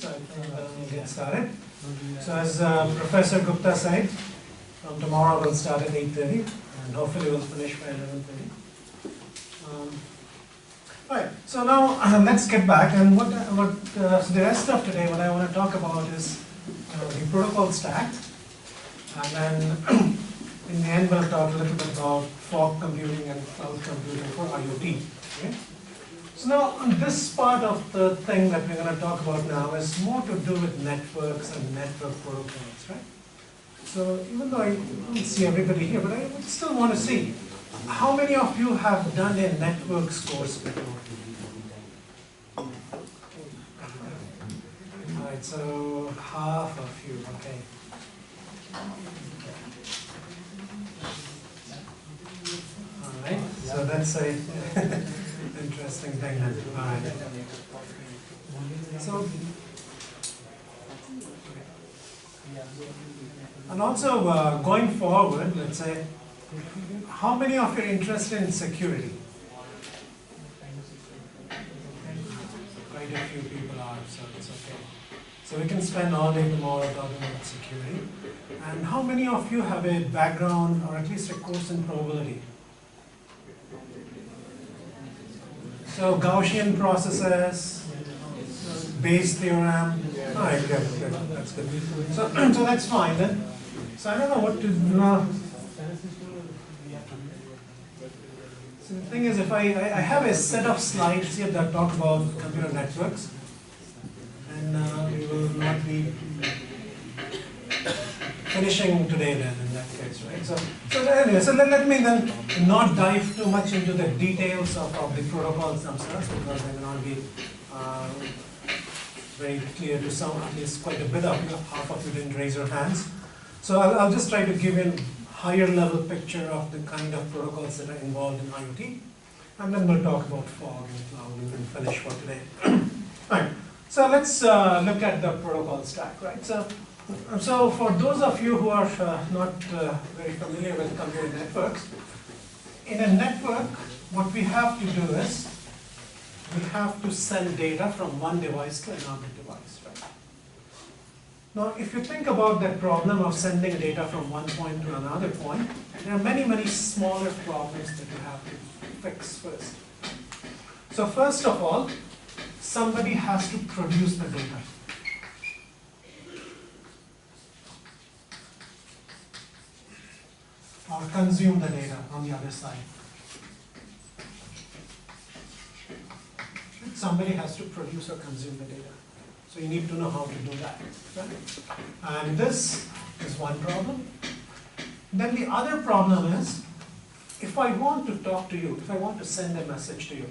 so I think we'll get started. So as Professor Gupta said, from tomorrow we'll start at 8:30 and hopefully we'll finish by 11:30. Alright, so now let's get back, and so the rest of today what I want to talk about is the protocol stack, and then in the end we'll talk a little bit about fog computing and cloud computing for IoT. Okay? So now this part of the thing that we're going to talk about now is more to do with networks and network protocols, right? So even though I don't see everybody here, but I would still want to see how many of you have done a networks course before? Alright, so half of you, okay. Alright, so that's a interesting thing. Alright. So, and also going forward, let's say, how many of you are interested in security? Quite a few people are, so it's okay. So we can spend all day tomorrow talking about security. And how many of you have a background or at least a course in probability? So Gaussian processes, Bayes theorem. All right, good, that's good. So that's fine then. So I don't know what to do. So the thing is, if I have a set of slides here that talk about computer networks, and we will not be finishing today then in that case, right? So anyway, so let me then not dive too much into the details of the protocols themselves, because they may not be very clear to some, at least quite a bit of you. Half of you didn't raise your hands. So I'll just try to give you a higher level picture of the kind of protocols that are involved in IoT, and then we'll talk about fog and cloud and then finish for today. Right. So let's look at the protocol stack, right? So for those of you who are not very familiar with computer networks, in a network, what we have to do is we have to send data from one device to another device, right? Now, if you think about that problem of sending data from one point to another point, there are many, many smaller problems that you have to fix first. So first of all, somebody has to produce the data. Or consume the data on the other side. Somebody has to produce or consume the data. So you need to know how to do that. Right? And this is one problem. Then the other problem is, if I want to talk to you, if I want to send a message to you,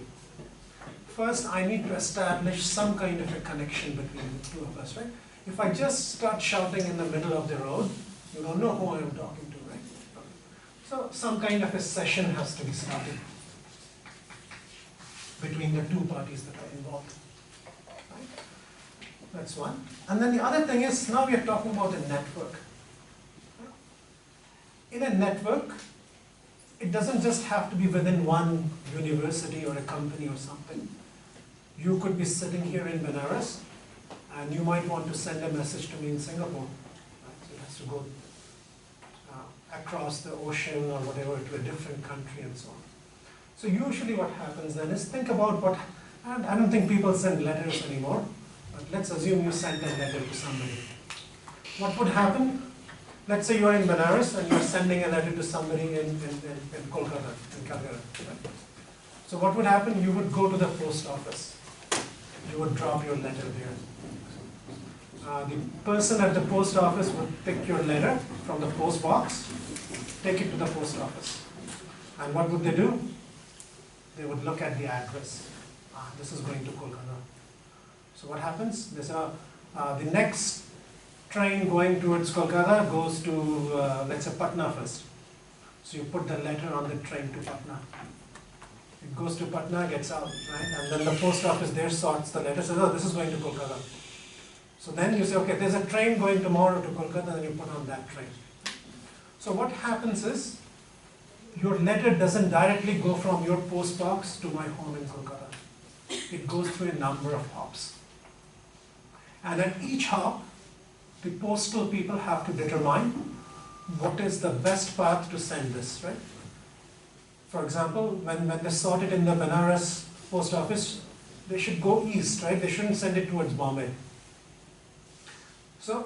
first I need to establish some kind of a connection between the two of us, right? If I just start shouting in the middle of the road, you don't know who I am talking to, right? So some kind of a session has to be started between the two parties that are involved. Right? That's one. And then the other thing is, now we are talking about a network. In a network, it doesn't just have to be within one university or a company or something. You could be sitting here in Benares, and you might want to send a message to me in Singapore. Right? So it has to go across the ocean or whatever to a different country and so on. So usually what happens then is, think about what, and I don't think people send letters anymore, but let's assume you sent a letter to somebody. What would happen? Let's say you are in Benares and you're sending a letter to somebody in Kolkata, in Calcutta. Right? So what would happen? You would go to the post office. You would drop your letter there. The person at the post office would pick your letter from the post box, take it to the post office. And what would they do? They would look at the address. This is going to Kolkata. So what happens? There's the next train going towards Kolkata goes to, let's say, Patna first. So you put the letter on the train to Patna. It goes to Patna, gets out, right? And then the post office there sorts the letter, says, oh, this is going to Kolkata. So then you say, okay, there's a train going tomorrow to Kolkata, and you put on that train. So what happens is, your letter doesn't directly go from your post box to my home in Kolkata. It goes through a number of hops. And at each hop, the postal people have to determine what is the best path to send this, right? For example, when they sort it in the Benares post office, they should go east, right? They shouldn't send it towards Bombay. So,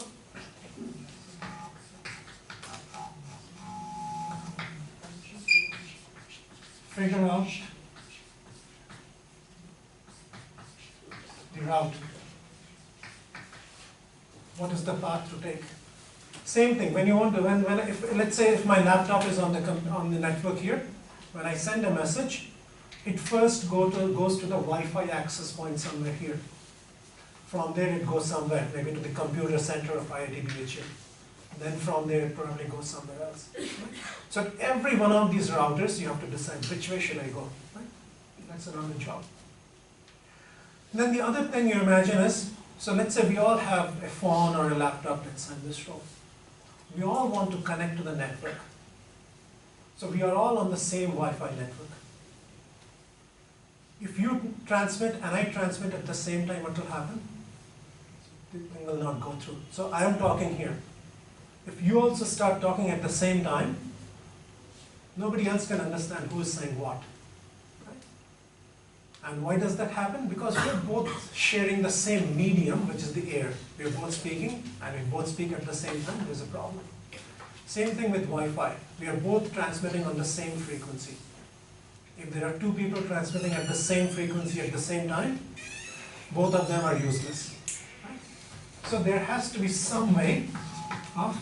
figure out the route. What is the path to take? Same thing, when you want to, let's say if my laptop is on the network here, when I send a message, it first goes to the Wi-Fi access point somewhere here. From there it goes somewhere, maybe to the computer center of IIT-BHU. Then from there it probably goes somewhere else. Right? So at every one of these routers, you have to decide which way should I go. Right? That's another job. And then the other thing you imagine is, so let's say we all have a phone or a laptop that's in this room. We all want to connect to the network. So we are all on the same Wi-Fi network. If you transmit and I transmit at the same time, what will happen? The thing will not go through. So I am talking here. If you also start talking at the same time, nobody else can understand who is saying what. Right? And why does that happen? Because we're both sharing the same medium, which is the air. We're both speaking, and we both speak at the same time, there's a problem. Same thing with Wi-Fi. We are both transmitting on the same frequency. If there are two people transmitting at the same frequency at the same time, both of them are useless. Right? So there has to be some way of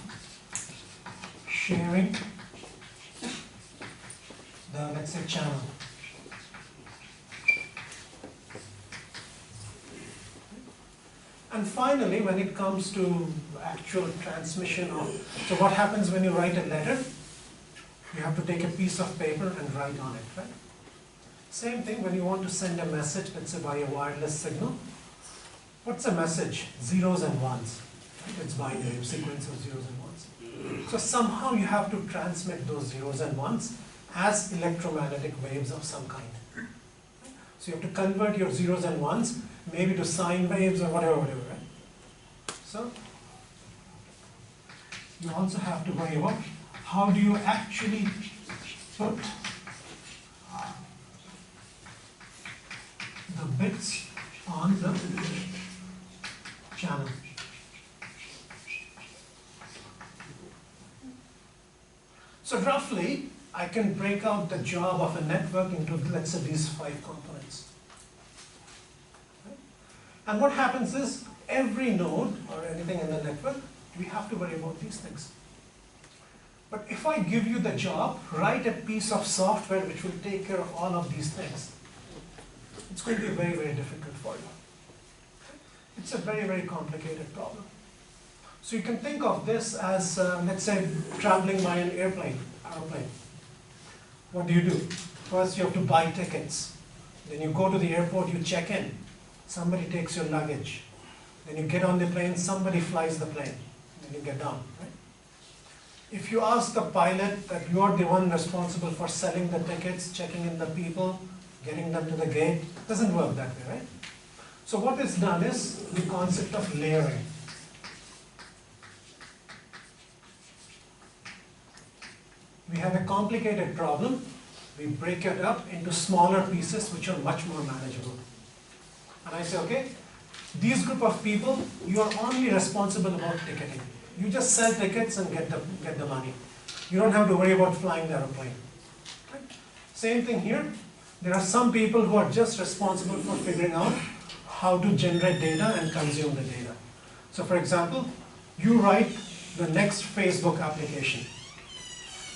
sharing the, let's say, channel. And finally, when it comes to actual transmission of, so what happens when you write a letter? You have to take a piece of paper and write on it, right? Same thing when you want to send a message, let's say by a wireless signal. What's a message? Zeros and ones. Right? It's binary, a sequence of zeros and ones. So somehow you have to transmit those zeros and ones as electromagnetic waves of some kind. So you have to convert your zeros and ones maybe to sine waves or whatever, right? So you also have to worry about how do you actually put the bits on the channel. So roughly, I can break out the job of a network into, let's say, these 5 components. Right? And what happens is, every node or anything in the network, we have to worry about these things. But if I give you the job, write a piece of software which will take care of all of these things, it's going to be very, very difficult for you. It's a very, very complicated problem. So you can think of this as, let's say, traveling by an airplane. What do? First, you have to buy tickets. Then you go to the airport, you check in. Somebody takes your luggage. Then you get on the plane, somebody flies the plane. Then you get down, right? If you ask the pilot that you are the one responsible for selling the tickets, checking in the people, getting them to the gate, it doesn't work that way, right? So what is done is the concept of layering. We have a complicated problem, we break it up into smaller pieces which are much more manageable. And I say, okay, these group of people, you are only responsible about ticketing. You just sell tickets and get the money. You don't have to worry about flying the aeroplane. Right? Same thing here. There are some people who are just responsible for figuring out how to generate data and consume the data. So for example, you write the next Facebook application.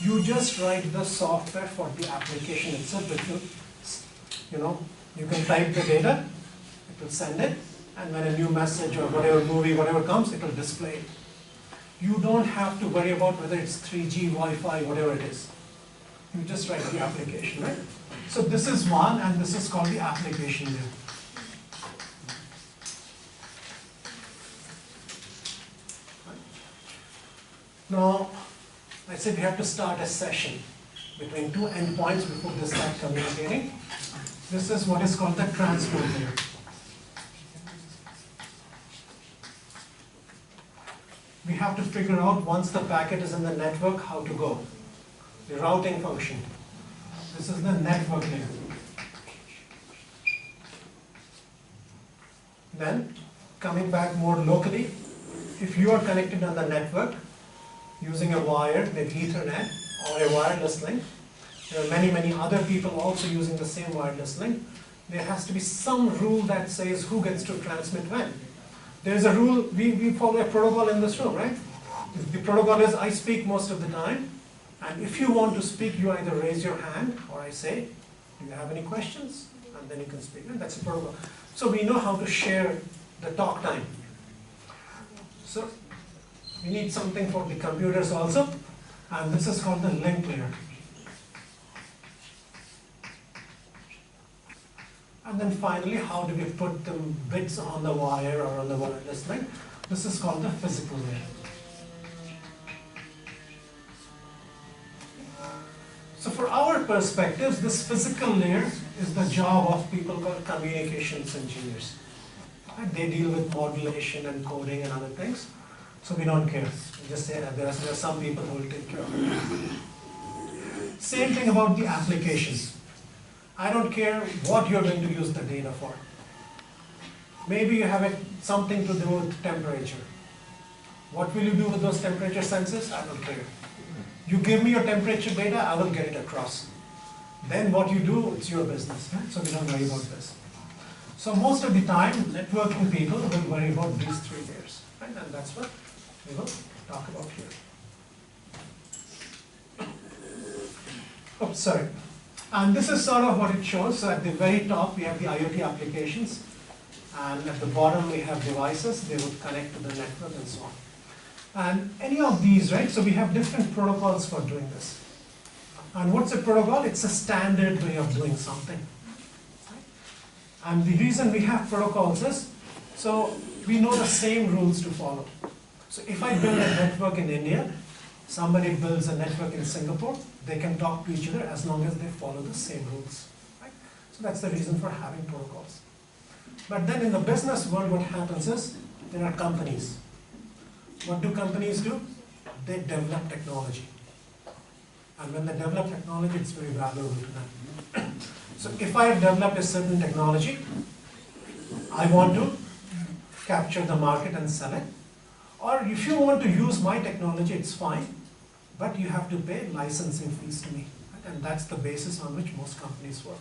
You just write the software for the application itself, which will, you can type the data, it will send it, and when a new message or whatever movie, whatever comes, it will display it. You don't have to worry about whether it's 3G, Wi-Fi, whatever it is. You just write the application, right? So this is one, and this is called the application layer. Now, let's say we have to start a session between 2 endpoints before they start communicating. This is what is called the transport layer. we have to figure out once the packet is in the network how to go. The routing function. This is the network layer. Then, coming back more locally, if you are connected on the network using a wire, maybe Ethernet or a wireless link, there are many other people also using the same wireless link, there has to be some rule that says who gets to transmit when. There's a rule, we follow a protocol in this room, right? The protocol is I speak most of the time, and if you want to speak, you either raise your hand or I say, do you have any questions? And then you can speak, and that's a protocol. So we know how to share the talk time. So we need something for the computers also, and this is called the link layer. And then finally, how do we put the bits on the wire or on the wireless link? This is called the physical layer. So for our perspectives, this physical layer is the job of people called communications engineers. Right? They deal with modulation and coding and other things. So we don't care. We just say that there are some people who will take care of it. Same thing about the applications. I don't care what you're going to use the data for. Maybe you have something to do with temperature. What will you do with those temperature sensors? I don't care. You give me your temperature data, I will get it across. Then what you do, it's your business, right? So we don't worry about this. So most of the time, networking people will worry about these three layers, right? And that's what we will talk about here. Oops, sorry. And this is sort of what it shows. So at the very top, we have the IoT applications. And at the bottom, we have devices. They would connect to the network and so on. And any of these, right? So we have different protocols for doing this. And what's a protocol? It's a standard way of doing something. And the reason we have protocols is, so we know the same rules to follow. So if I build a network in India, somebody builds a network in Singapore, they can talk to each other as long as they follow the same rules. Right? So that's the reason for having protocols. But then in the business world, what happens is, there are companies. What do companies do? They develop technology. And when they develop technology, it's very valuable to them. So if I have developed a certain technology, I want to capture the market and sell it. Or if you want to use my technology, it's fine, but you have to pay licensing fees to me. Right? And that's the basis on which most companies work.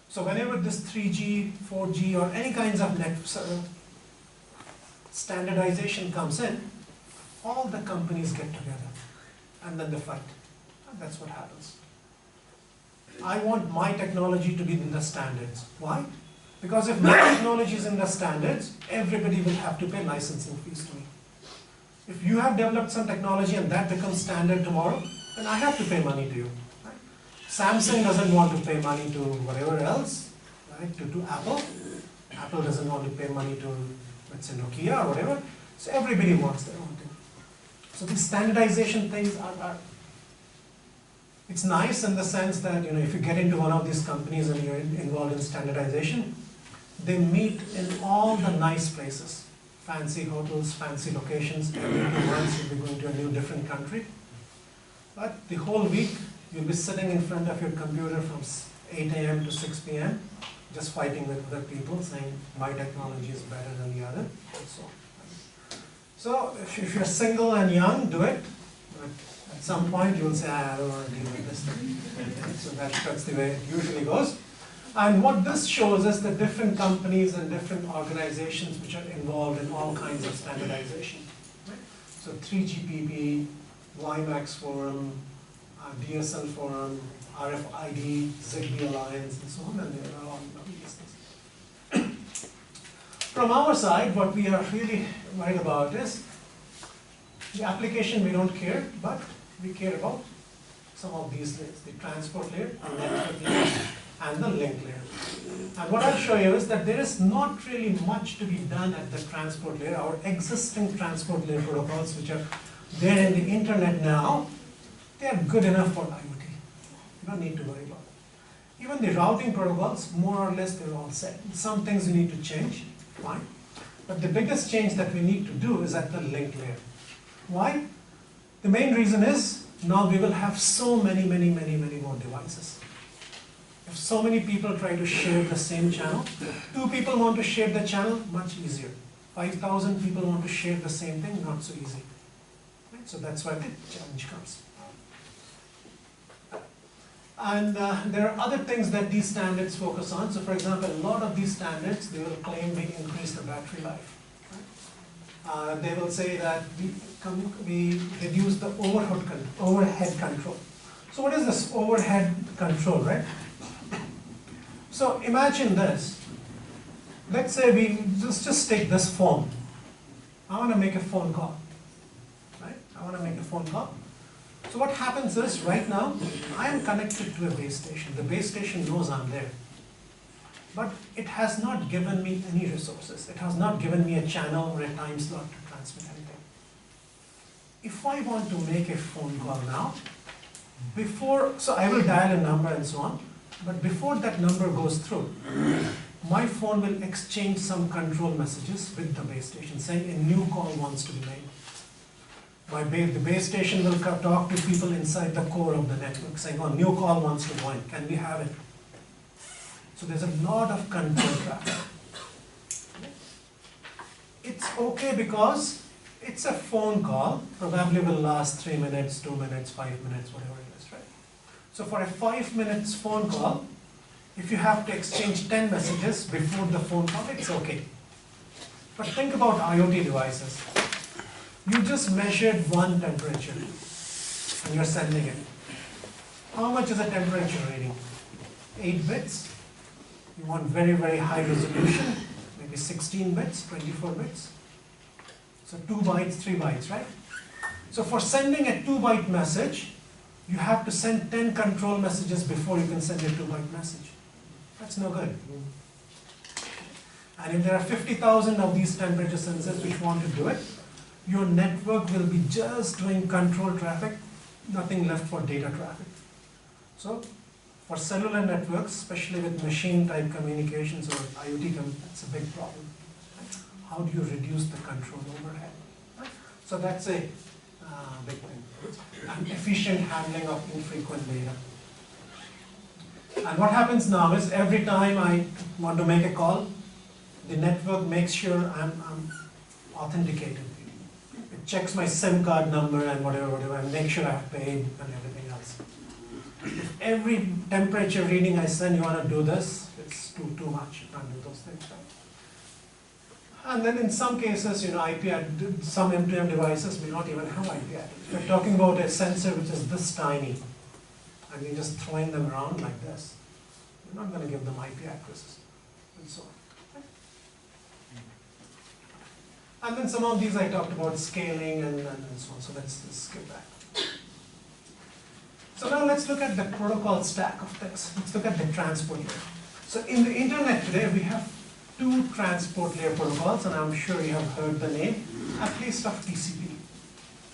So whenever this 3G, 4G, or any kinds of standardization comes in, all the companies get together and then they fight. And that's what happens. I want my technology to be in the standards. Why? Because if my technology is in the standards, everybody will have to pay licensing fees to me. If you have developed some technology and that becomes standard tomorrow, then I have to pay money to you. Right? Samsung doesn't want to pay money to whatever else, right? To Apple. Apple doesn't want to pay money to, let's say, Nokia or whatever. So everybody wants their own thing. So these standardization things are it's nice in the sense that, you know, if you get into one of these companies and you're involved in standardization, they meet in all the nice places. Fancy hotels, fancy locations. Every 2 months you'll be going to a new different country. But the whole week you'll be sitting in front of your computer from 8 a.m. to 6 p.m. just fighting with other people saying my technology is better than the other. And so if you're single and young, do it. But at some point you'll say, I don't want to deal with this thing. So that's the way it usually goes. And what this shows is the different companies and different organizations which are involved in all kinds of standardization. Right? So 3GPP, WiMAX Forum, DSL Forum, RFID, Zigbee Alliance, and so on, and there are all these things. From our side, what we are really worried about is the application we don't care, but we care about some of these layers, the transport layer, the network layer, and the link layer. And what I'll show you is that there is not really much to be done at the transport layer. Our existing transport layer protocols, which are there in the internet now, they are good enough for IoT. You don't need to worry about it. Even the routing protocols, more or less, they're all set. Some things you need to change, fine. But the biggest change that we need to do is at the link layer. Why? The main reason is now we will have so many more devices. If so many people try to share the same channel, 2 people want to share the channel, much easier. 5,000 people want to share the same thing, not so easy. Right? So that's why the challenge comes. And there are other things that these standards focus on. So for example, a lot of these standards, they will claim we increase the battery life. Right? They will say that we reduce the overhead control. So what is this overhead control, right? So imagine this. Let's say we just take this phone. I want to make a phone call. Right? I want to make a phone call. So what happens is, right now, I am connected to a base station. The base station knows I'm there. But it has not given me any resources. It has not given me a channel or a time slot to transmit anything. If I want to make a phone call now, so I will dial a number and so on, but before that number goes through, my phone will exchange some control messages with the base station saying a new call wants to be made. The base station will talk to people inside the core of the network saying, oh, new call wants to go in, can we have it? So there's a lot of control traffic. It's okay because it's a phone call, probably will last 3 minutes, 2 minutes, 5 minutes, whatever it is, right? So for a 5 minutes phone call, if you have to exchange 10 messages before the phone call, it's okay. But think about IoT devices. You just measured one temperature and you're sending it. How much is a temperature reading? 8 bits. You want very high resolution, maybe 16 bits, 24 bits. So 2 bytes, 3 bytes, right? So for sending a 2-byte message, you have to send 10 control messages before you can send a 2-byte message. That's no good. And if there are 50,000 of these temperature sensors which want to do it, your network will be just doing control traffic, nothing left for data traffic. So for cellular networks, especially with machine type communications or IoT, that's a big problem. Right? How do you reduce the control overhead? Right? So that's a big thing. And efficient handling of infrequent data. And what happens now is every time I want to make a call, the network makes sure I'm authenticated. It checks my SIM card number and whatever, and make sure I've paid and everything else. If every temperature reading I send, you want to do this, it's too much. You can't do those things, right? And then in some cases, some M2M devices may not even have IP address. If you're talking about a sensor which is this tiny, and you're just throwing them around like this, you're not going to give them IP addresses, and so on. And then some of these I talked about scaling and so on, so let's skip that. So now let's look at the protocol stack of things. Let's look at the transport layer. So in the internet today, we have 2 transport layer protocols, and I'm sure you have heard the name, at least of TCP.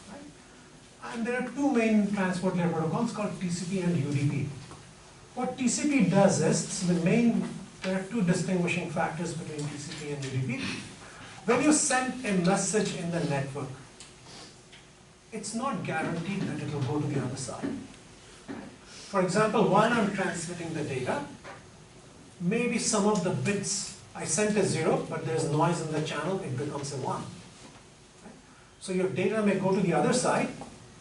Right? And there are 2 main transport layer protocols called TCP and UDP. What TCP does is, there are 2 distinguishing factors between TCP and UDP. When you send a message in the network, it's not guaranteed that it will go to the other side. For example, while I'm transmitting the data, maybe some of the bits, I sent a 0, but there's noise in the channel, it becomes a 1. So your data may go to the other side,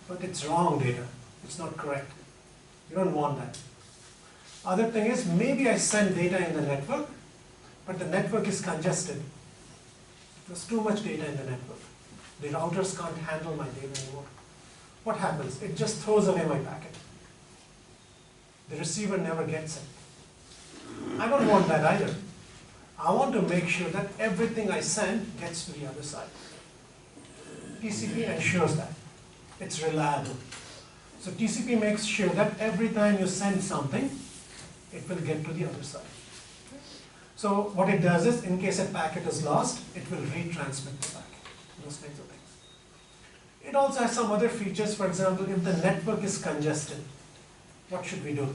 but it's wrong data. It's not correct. You don't want that. Other thing is, maybe I send data in the network, but the network is congested. There's too much data in the network. The routers can't handle my data anymore. What happens? It just throws away my packet. The receiver never gets it. I don't want that either. I want to make sure that everything I send gets to the other side. TCP ensures that. It's reliable. So TCP makes sure that every time you send something, it will get to the other side. So what it does is, in case a packet is lost, it will retransmit the packet. Those kinds of things. It also has some other features. For example, if the network is congested, what should we do?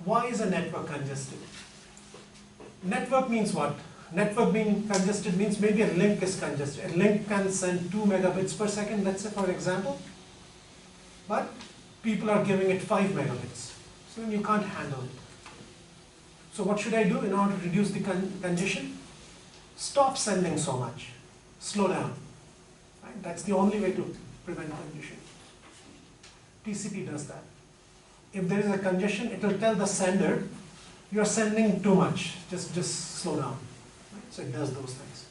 Why is a network congested? Network means what? network being congested means maybe a link is congested. A link can send 2 megabits per second, let's say for example, but people are giving it 5 megabits. So you can't handle it. So what should I do in order to reduce the congestion? Stop sending so much. Slow down. Right? That's the only way to prevent congestion. TCP does that. If there is a congestion, it will tell the sender, you're sending too much, just slow down. Right? So it does those things.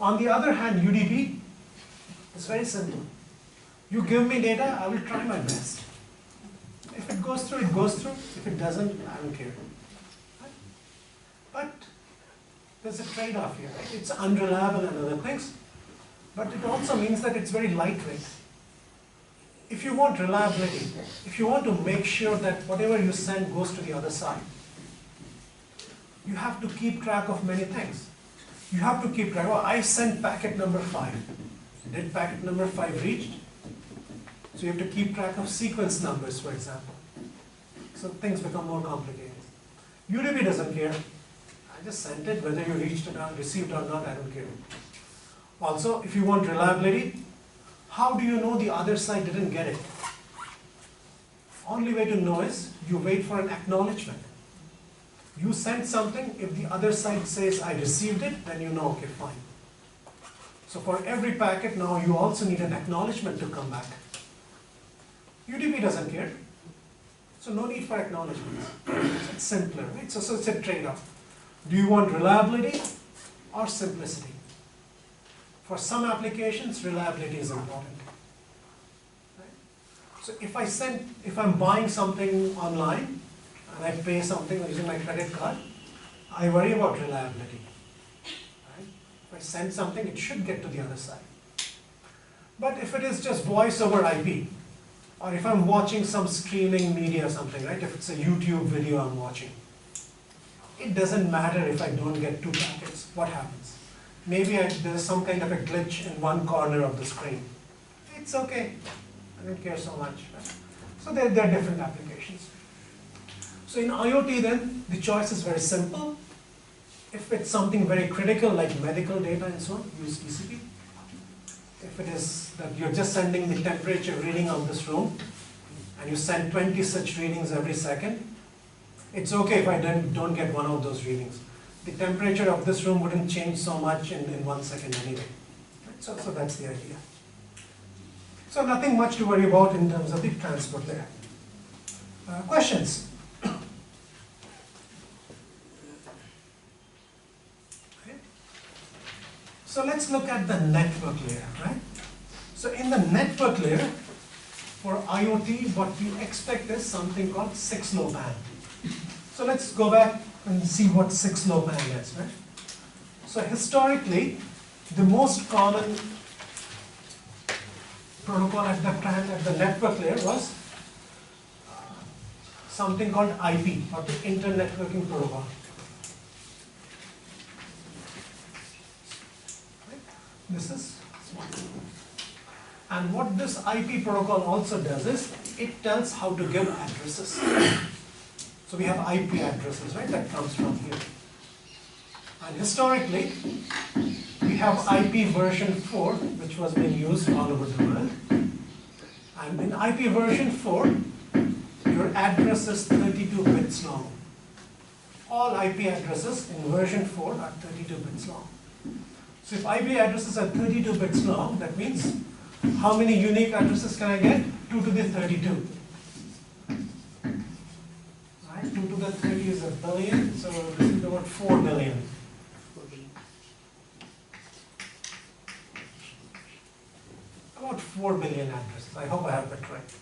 On the other hand, UDP is very simple. You give me data, I will try my best. If it goes through, it goes through. If it doesn't, I don't care. Right? But there's a trade-off here. Right? It's unreliable and other things, but it also means that it's very lightweight. If you want reliability, if you want to make sure that whatever you send goes to the other side, you have to keep track of many things. You have to keep track. Oh, I sent packet number 5. Did packet number 5 reach? So you have to keep track of sequence numbers, for example. So things become more complicated. UDP doesn't care. I just sent it, whether you reached it or received or not, I don't care. Also, if you want reliability, how do you know the other side didn't get it? Only way to know is you wait for an acknowledgement. You send something, if the other side says I received it, then you know, okay, fine. So for every packet now you also need an acknowledgement to come back. UDP doesn't care. So no need for acknowledgements. It's simpler, right? So it's a trade-off. Do you want reliability or simplicity? For some applications, reliability is important. Right? So if I'm buying something online and I pay something using my credit card, I worry about reliability. Right? If I send something, it should get to the other side. But if it is just voice over IP, or if I'm watching some streaming media or something, right? If it's a YouTube video I'm watching, it doesn't matter if I don't get 2 packets. What happens? Maybe there's some kind of a glitch in one corner of the screen. It's okay. I don't care so much. Right? So there are different applications. So in IoT then, the choice is very simple. If it's something very critical like medical data and so on, use TCP. If it is that you're just sending the temperature reading of this room, and you send 20 such readings every second, it's okay if I don't get one of those readings. The temperature of this room wouldn't change so much in 1 second anyway. So that's the idea. So nothing much to worry about in terms of the transport layer. Questions? Okay. So let's look at the network layer, right? So in the network layer, for IoT, what we expect is something called 6-LoWPAN. So let's go back and see what 6-LoWPAN is, right? So historically, the most common protocol at the network layer was something called IP, or the Inter-Networking Protocol. Right? This is one. And what this IP protocol also does is, it tells how to give addresses. So we have IP addresses, right, that comes from here. And historically, we have IP version 4, which was being used all over the world. And in IP version 4, your address is 32 bits long. All IP addresses in version 4 are 32 bits long. So if IP addresses are 32 bits long, that means how many unique addresses can I get? 2 to the 32. Right? 2 to the 30 is a billion, so this is about 4 billion. About 4 billion addresses. I hope I have that right.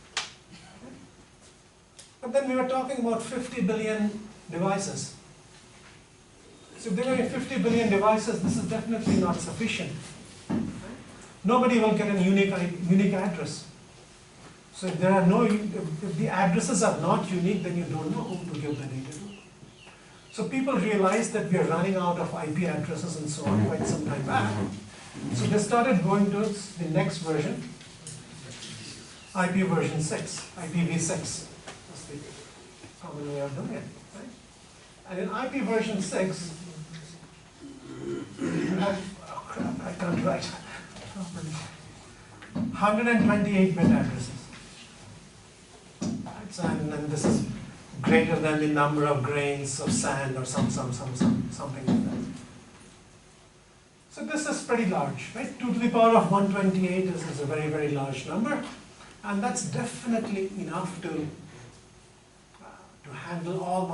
But then we were talking about 50 billion devices. So if there were 50 billion devices, this is definitely not sufficient. Nobody will get a unique address. So if there are if the addresses are not unique, then you don't know whom to give the data to. So people realized that we are running out of IP addresses and so on quite some time back. So they started going to the next version, IP version 6, IPv6. That's the common way of doing it. Right? And in IP version 6, Oh crap, I can't write properly. 128-bit addresses. Right, so, and this is greater than the number of grains of sand or something like that. So this is pretty large, right? 2 to the power of 128 is a very, very large number, and that's definitely enough to handle all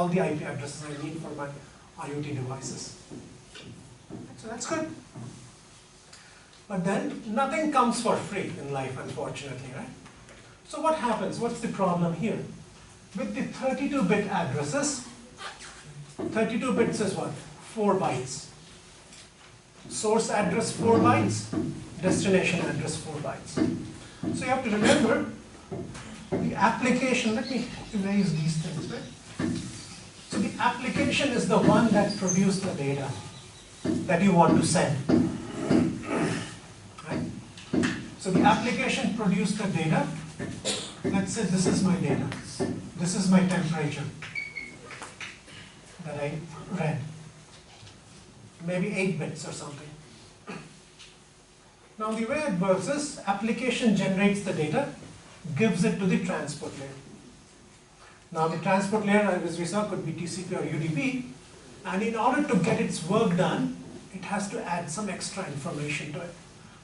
the IP addresses I need for my IoT devices. So that's good. But then nothing comes for free in life, unfortunately, right? So what happens? What's the problem here? With the 32-bit addresses, 32 bits is what? 4 bytes. Source address 4 bytes, destination address 4 bytes. So you have to remember the application, let me erase these things, right? So the application is the one that produced the data that you want to send. Right? So the application produced the data. Let's say this is my data. This is my temperature that I read. Maybe 8 bits or something. Now the way it works is, application generates the data, gives it to the transport layer. Now the transport layer, as we saw, could be TCP or UDP, and in order to get its work done, it has to add some extra information to it.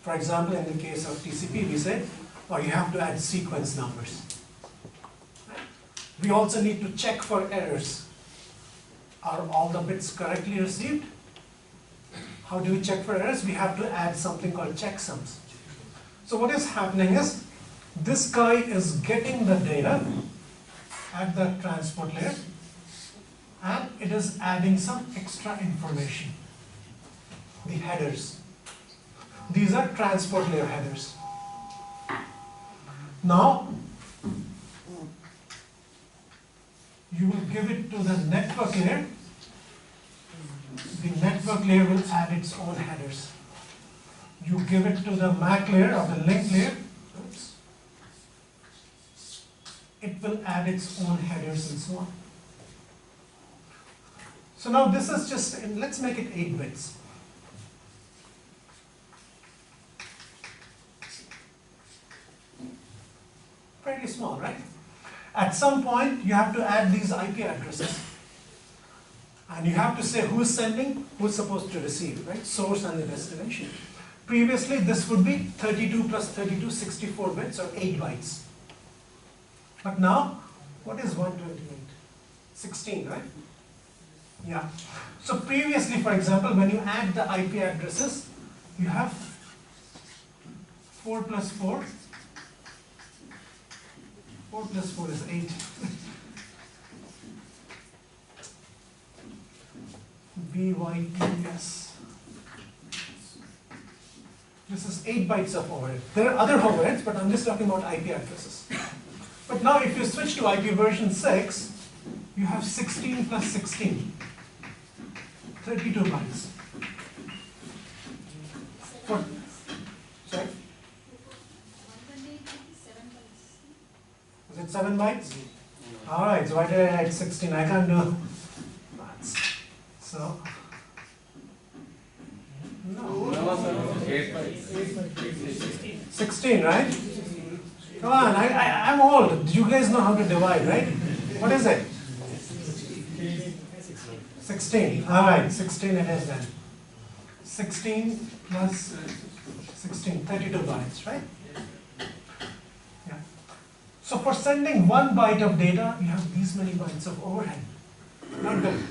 For example, in the case of TCP, we said, or you have to add sequence numbers. We also need to check for errors. Are all the bits correctly received? How do we check for errors? We have to add something called checksums. So what is happening is, this guy is getting the data at the transport layer, and it is adding some extra information. The headers. These are transport layer headers. Now, you will give it to the network layer. The network layer will add its own headers. You give it to the MAC layer or the link layer. Oops. It will add its own headers and so on. So now this is just, let's make it 8 bits. Pretty small, right? At some point, you have to add these IP addresses. And you have to say who's sending, who's supposed to receive, right? Source and the destination. Previously, this would be 32 plus 32, 64 bits or 8 bytes. But now, what is 128? 16, right? Yeah. So previously, for example, when you add the IP addresses, you have 4 plus 4. 4 plus 4 is 8. BYTS. This is 8 bytes of overhead. There are other overheads, but I'm just talking about IP addresses. But now if you switch to IP version 6, you have 16 plus 16. 32 bytes. For, sorry? Is it 7 bytes? Alright, so why did I write 16? I can't do maths. So, no. 16, right? Come on, I'm old. You guys know how to divide, right? What is it? 16. Alright, 16 it is then. 16 plus 16, 32 bytes, right? Yeah. So for sending 1 byte of data, you have these many bytes of overhead. Not good.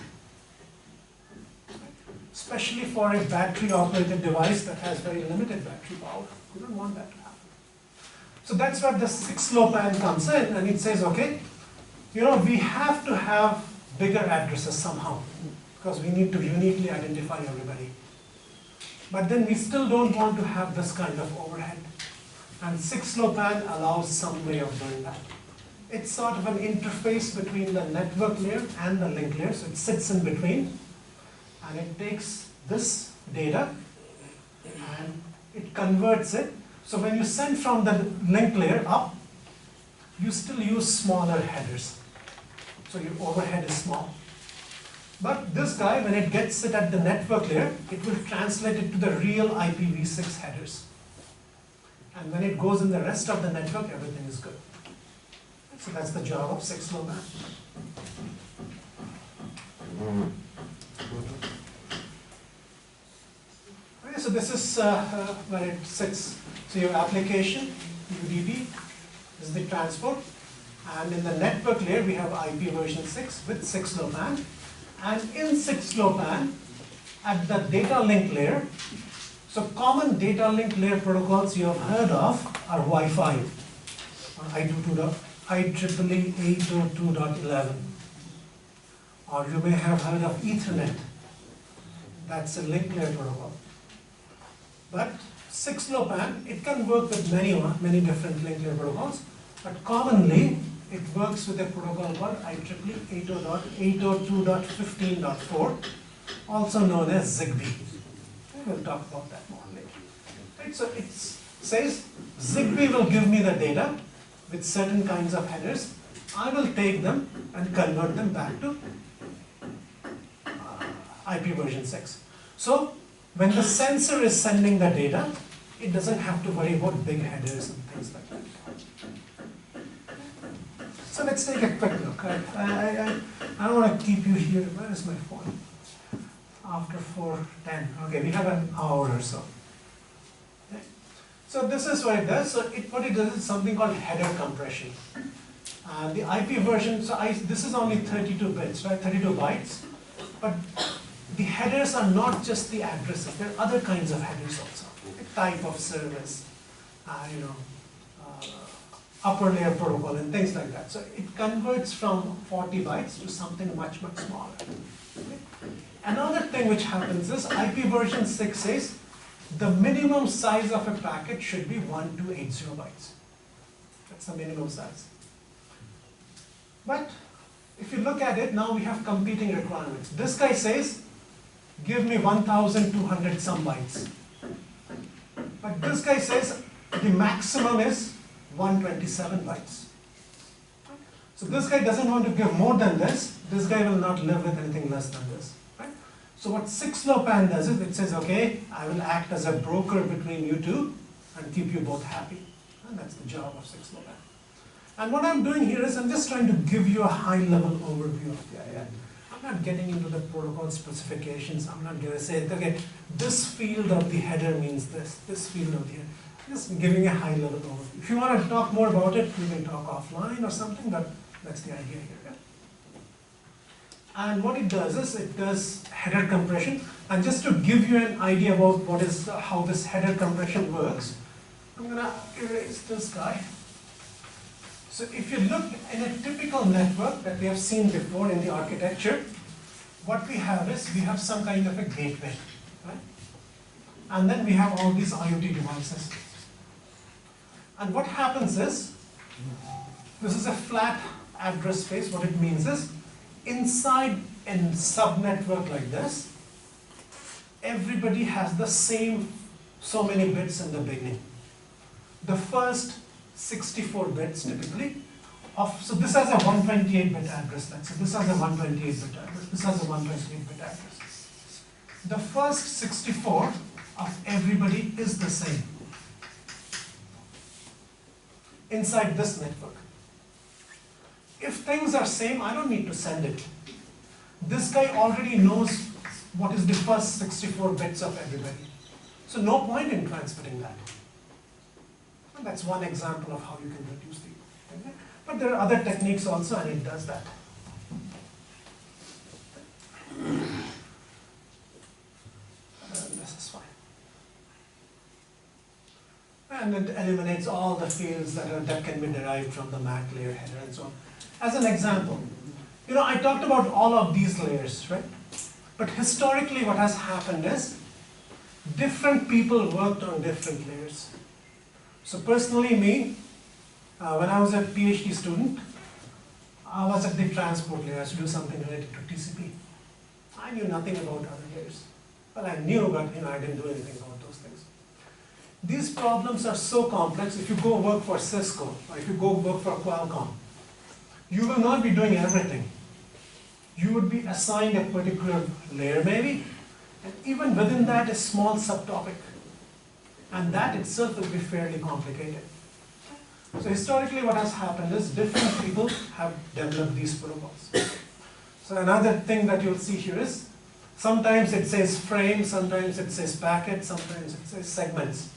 Especially for a battery-operated device that has very limited battery power. You don't want that to happen. So that's where the 6-LoWPAN comes in, and it says, okay, you know, we have to have bigger addresses somehow, because we need to uniquely identify everybody. But then we still don't want to have this kind of overhead. And 6-LoWPAN allows some way of doing that. It's sort of an interface between the network layer and the link layer, so it sits in between. And it takes this data and it converts it. So when you send from the link layer up, you still use smaller headers. So your overhead is small. But this guy, when it gets it at the network layer, it will translate it to the real IPv6 headers. And when it goes in the rest of the network, everything is good. So that's the job of 6-low-band. Okay, so this is where it sits. So your application, UDP, is the transport. And in the network layer, we have IP version 6 with 6-low-band. And in 6-low-band, at the data link layer, so common data link layer protocols you have heard of are Wi-Fi, IEEE 802.11. Or you may have heard of Ethernet. That's a link layer protocol. But 6-low-band, it can work with many different link layer protocols, but commonly it works with a protocol called IEEE 802.15.4, also known as Zigbee. We'll talk about that more later. Right, so it says Zigbee will give me the data with certain kinds of headers. I will take them and convert them back to IP version 6. So when the sensor is sending the data, it doesn't have to worry about big headers and things like that. So let's take a quick look. I don't want to keep you here. Where is my phone? After 4:10. Okay, we have an hour or so. Okay. So this is what it does. So what it does is something called header compression. The IP version, so this is only 32 bits, right? 32 bytes. But the headers are not just the addresses. There are other kinds of headers also. The type of service, upper layer protocol and things like that. So it converts from 40 bytes to something much, much smaller. Okay. Another thing which happens is IP version 6 says the minimum size of a packet should be 1280 bytes. That's the minimum size. But if you look at it, now we have competing requirements. This guy says, give me 1200 some bytes. But this guy says the maximum is 127 bytes. So this guy doesn't want to give more than this. This guy will not live with anything less than this. Right? So what 6-low-band does is it says, okay, I will act as a broker between you two and keep you both happy. And that's the job of 6-low-band. And what I'm doing here is I'm just trying to give you a high-level overview of the IIT. I'm not getting into the protocol specifications. I'm not going to say, okay, this field of the header means this field of the header. Just giving a high-level overview. If you want to talk more about it, we can talk offline or something, but that's the idea here. Yeah? And what it does is it does header compression. And just to give you an idea about how this header compression works, I'm going to erase this guy. So if you look in a typical network that we have seen before in the architecture, what we have is we have some kind of a gateway, right? And then we have all these IoT devices. And what happens is, this is a flat address space. What it means is, inside a subnetwork like this, everybody has the same so many bits in the beginning. The first 64 bits typically so this has a 128-bit address. So this has a 128-bit address. This has a 128-bit address. The first 64 of everybody is the same inside this network. If things are same, I don't need to send it. This guy already knows what is the first 64 bits of everybody. So no point in transferring that. And that's one example of how you can reduce the thing. But there are other techniques also, and it does that. And this is fine. And it eliminates all the fields that can be derived from the MAC layer header and so on. As an example, I talked about all of these layers, right? But historically what has happened is different people worked on different layers. So personally me, when I was a PhD student, I was at the transport layer. I used to do something related to TCP. I knew nothing about other layers. Well, I knew, but I didn't do anything about those things. These problems are so complex. If you go work for Cisco, or if you go work for Qualcomm, you will not be doing everything. You you would be assigned a particular layer maybe, and even within that a small subtopic. And that itself will be fairly complicated. So historically what has happened is different people have developed these protocols. So another thing that you'll see here is, sometimes it says frame, sometimes it says packet, sometimes it says segments.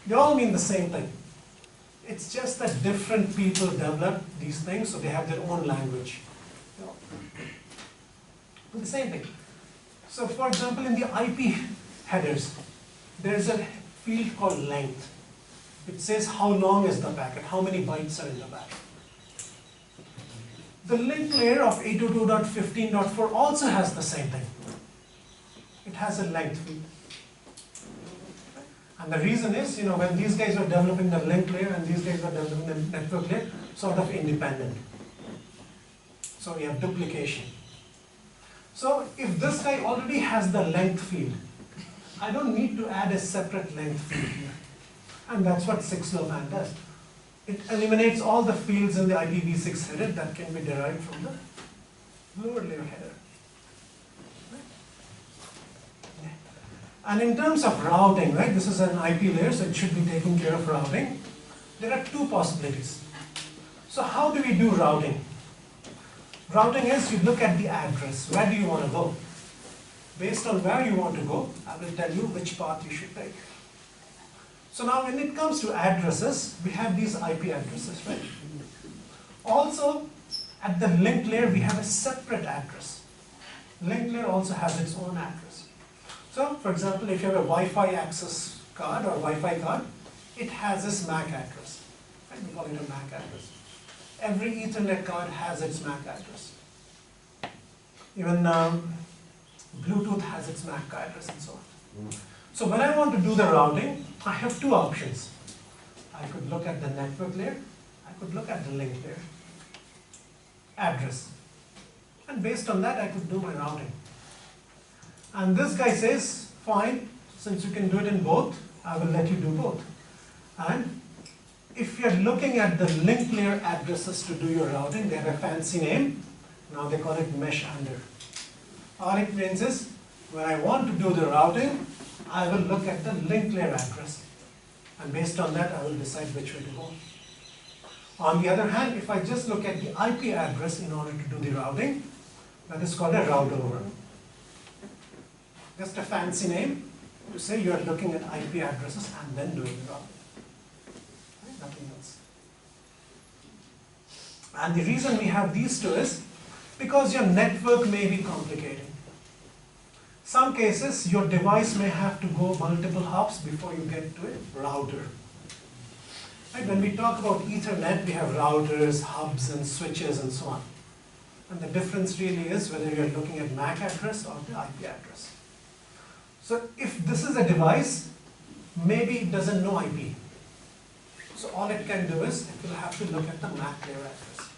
They all mean the same thing. It's just that different people develop these things, so they have their own language. The same thing. So for example, in the IP headers, there's a field called length. It says how long is the packet, how many bytes are in the packet. The link layer of 802.15.4 also has the same thing. It has a length field. And the reason is, when these guys were developing the link layer and these guys were developing the network layer, sort of independent. So we have duplication. So if this guy already has the length field, I don't need to add a separate length field here. And that's what 6LoWPAN does. It eliminates all the fields in the IPv6 header that can be derived from the lower layer header. And in terms of routing, right, this is an IP layer, so it should be taking care of routing. There are two possibilities. So how do we do routing? Routing is, you look at the address. Where do you want to go? Based on where you want to go, I will tell you which path you should take. So now when it comes to addresses, we have these IP addresses, right? Also, at the link layer, we have a separate address. Link layer also has its own address. So, for example, if you have a Wi-Fi access card or Wi-Fi card, it has this MAC address. Right? We call it a MAC address. Every Ethernet card has its MAC address. Even Bluetooth has its MAC address and so on. So when I want to do the routing, I have two options. I could look at the network layer, I could look at the link layer. Address. And based on that, I could do my routing. And this guy says, fine, since you can do it in both, I will let you do both. And if you're looking at the link layer addresses to do your routing, they have a fancy name. Now they call it mesh under. All it means is, when I want to do the routing, I will look at the link layer address. And based on that, I will decide which way to go. On the other hand, if I just look at the IP address in order to do the routing, that is called a route over. Just a fancy name to say you are looking at IP addresses and then doing the routing. Right? Nothing else. And the reason we have these two is because your network may be complicated. Some cases, your device may have to go multiple hops before you get to a router. Right? When we talk about Ethernet, we have routers, hubs, and switches, and so on. And the difference really is whether you're looking at MAC address or the IP address. So if this is a device, maybe it doesn't know IP. So all it can do is, it will have to look at the MAC layer address.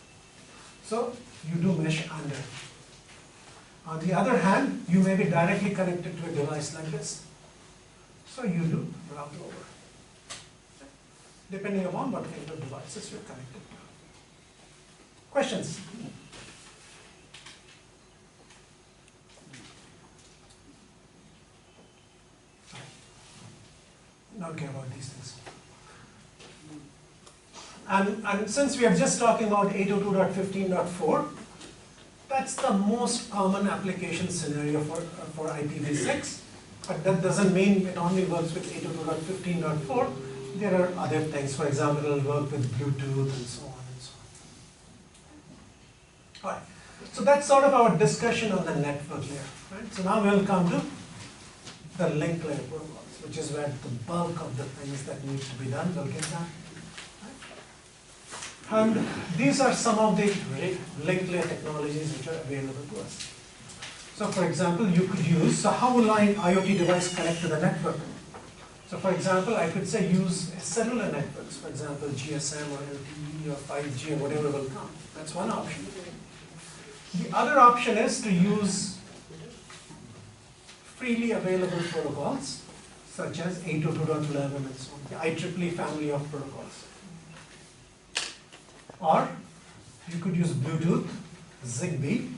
So you do mesh under. On the other hand, you may be directly connected to a device like this. So you do route over, depending upon what kind of devices you're connected to. Questions? Not care about these things. And since we are just talking about 802.15.4, that's the most common application scenario for IPv6, but that doesn't mean it only works with 802.15.4. There are other things. For example, it will work with Bluetooth and so on and so on. All right. So that's sort of our discussion on the network layer. Right? So now we'll come to the link layer protocols, which is where the bulk of the things that need to be done will get done. And these are some of the link layer technologies which are available to us. So for example, you could use, so how will an IoT device connect to the network? So for example, I could say use cellular networks, for example, GSM or LTE or 5G or whatever will come. That's one option. The other option is to use freely available protocols, such as 802.11 and so on, the IEEE family of protocols. Or you could use Bluetooth, Zigbee,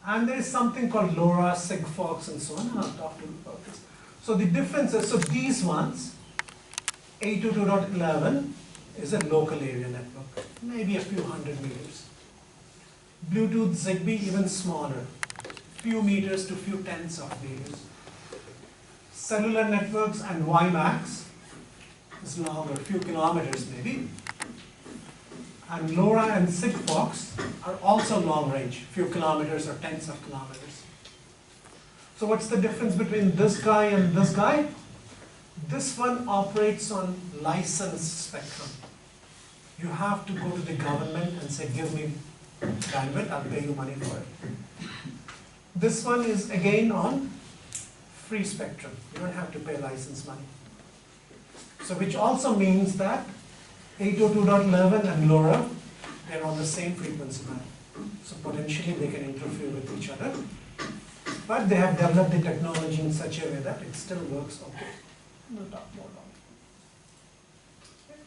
And there is something called LoRa, Sigfox, and so on, and I'll talk to you about this. So the difference is, so these ones, 802.11 is a local area network, maybe a few hundred meters. Bluetooth, Zigbee, even smaller, few meters to few tens of meters. Cellular networks and WiMAX is longer, few kilometers maybe. And LoRa and Sigfox are also long range, few kilometers or tens of kilometers. So what's the difference between this guy and this guy? This one operates on licensed spectrum. You have to go to the government and say, give me bandwidth, I'll pay you money for it. This one is again on free spectrum. You don't have to pay license money. So which also means that 802.11 and LoRa, they're on the same frequency band. So potentially they can interfere with each other. But they have developed the technology in such a way that it still works okay. We'll talk more about it.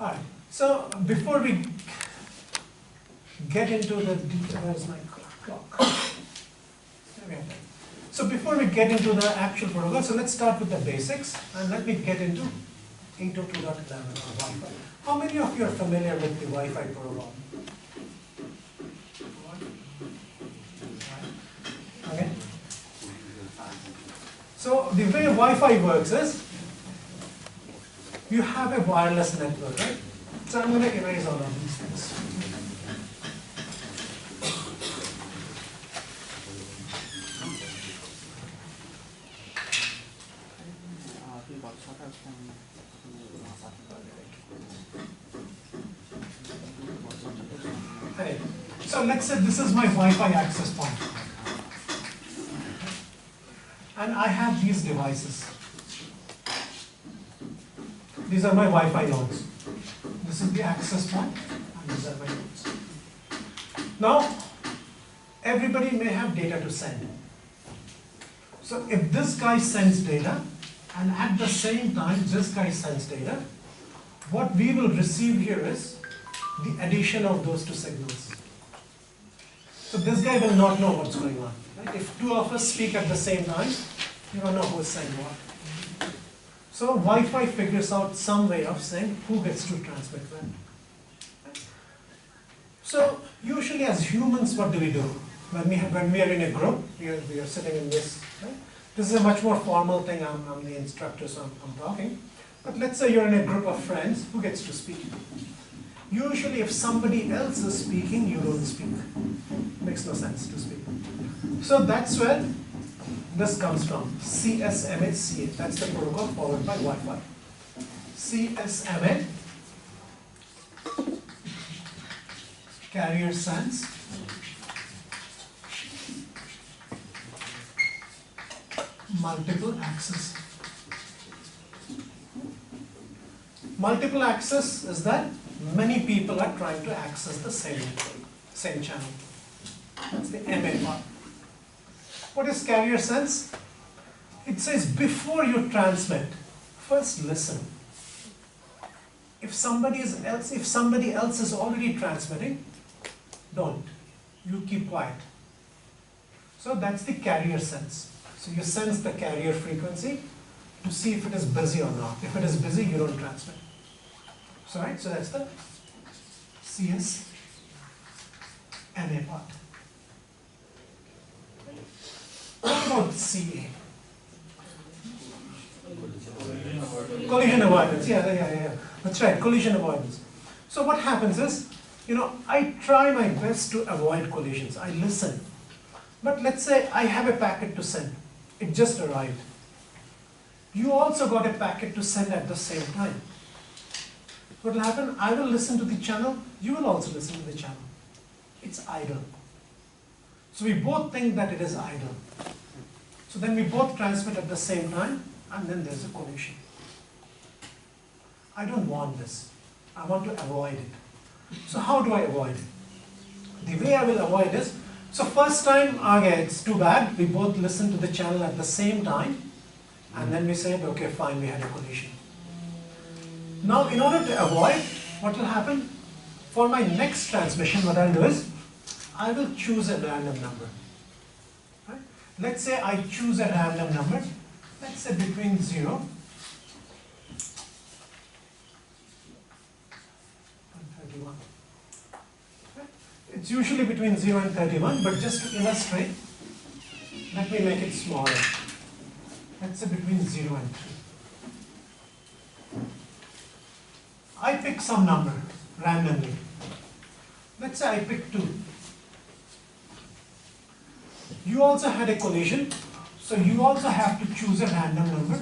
All right. So before we get into the detail, where's my clock? There we have that. So before we get into the actual protocol, so let's start with the basics and let me get into 802.11 or Wi-Fi. How many of you are familiar with the Wi-Fi protocol? Okay. So the way Wi-Fi works is, you have a wireless network, right? So I'm going to erase all of these things. Okay. So let's say this is my Wi-Fi access point. And I have these devices. These are my Wi-Fi nodes. This is the access point, and these are my nodes. Now, everybody may have data to send. So if this guy sends data, and at the same time this guy sends data, what we will receive here is the addition of those two signals. So this guy will not know what's going on. Right? If two of us speak at the same time, you don't know who is saying what. So Wi-Fi figures out some way of saying who gets to transmit when. So usually as humans, what do? When we are in a group, we are sitting in this. Right? This is a much more formal thing. I'm the instructor, so I'm talking. But let's say you're in a group of friends, who gets to speak? Usually if somebody else is speaking, you don't speak. Makes no sense to speak. So that's where this comes from, CSMA-CA. That's the protocol followed by Wi-Fi. CSMA, carrier sense, multiple access. Multiple access is that many people are trying to access the same channel. That's the MA part. What is carrier sense? It says before you transmit, first listen. If somebody else is already transmitting, don't. You keep quiet. So that's the carrier sense. So you sense the carrier frequency to see if it is busy or not. If it is busy, you don't transmit. So right, so that's the CS MA part. What about CA? Collision avoidance. Yeah. That's right, collision avoidance. So what happens is, I try my best to avoid collisions. I listen. But let's say I have a packet to send. It just arrived. You also got a packet to send at the same time. What will happen? I will listen to the channel. You will also listen to the channel. It's idle. So we both think that it is idle. So then we both transmit at the same time, and then there's a collision. I don't want this. I want to avoid it. So how do I avoid it? The way I will avoid is, so first time, okay, it's too bad. We both listen to the channel at the same time, and then we say, okay, fine, we had a collision. Now, in order to avoid, what will happen? For my next transmission, what I'll do is, I will choose a random number. Right? Let's say I choose a random number, let's say between 0 and 31. Right? It's usually between 0 and 31, but just to illustrate, let me make it smaller. Let's say between 0 and 3. I pick some number randomly. Let's say I pick 2. You also had a collision, so you also have to choose a random number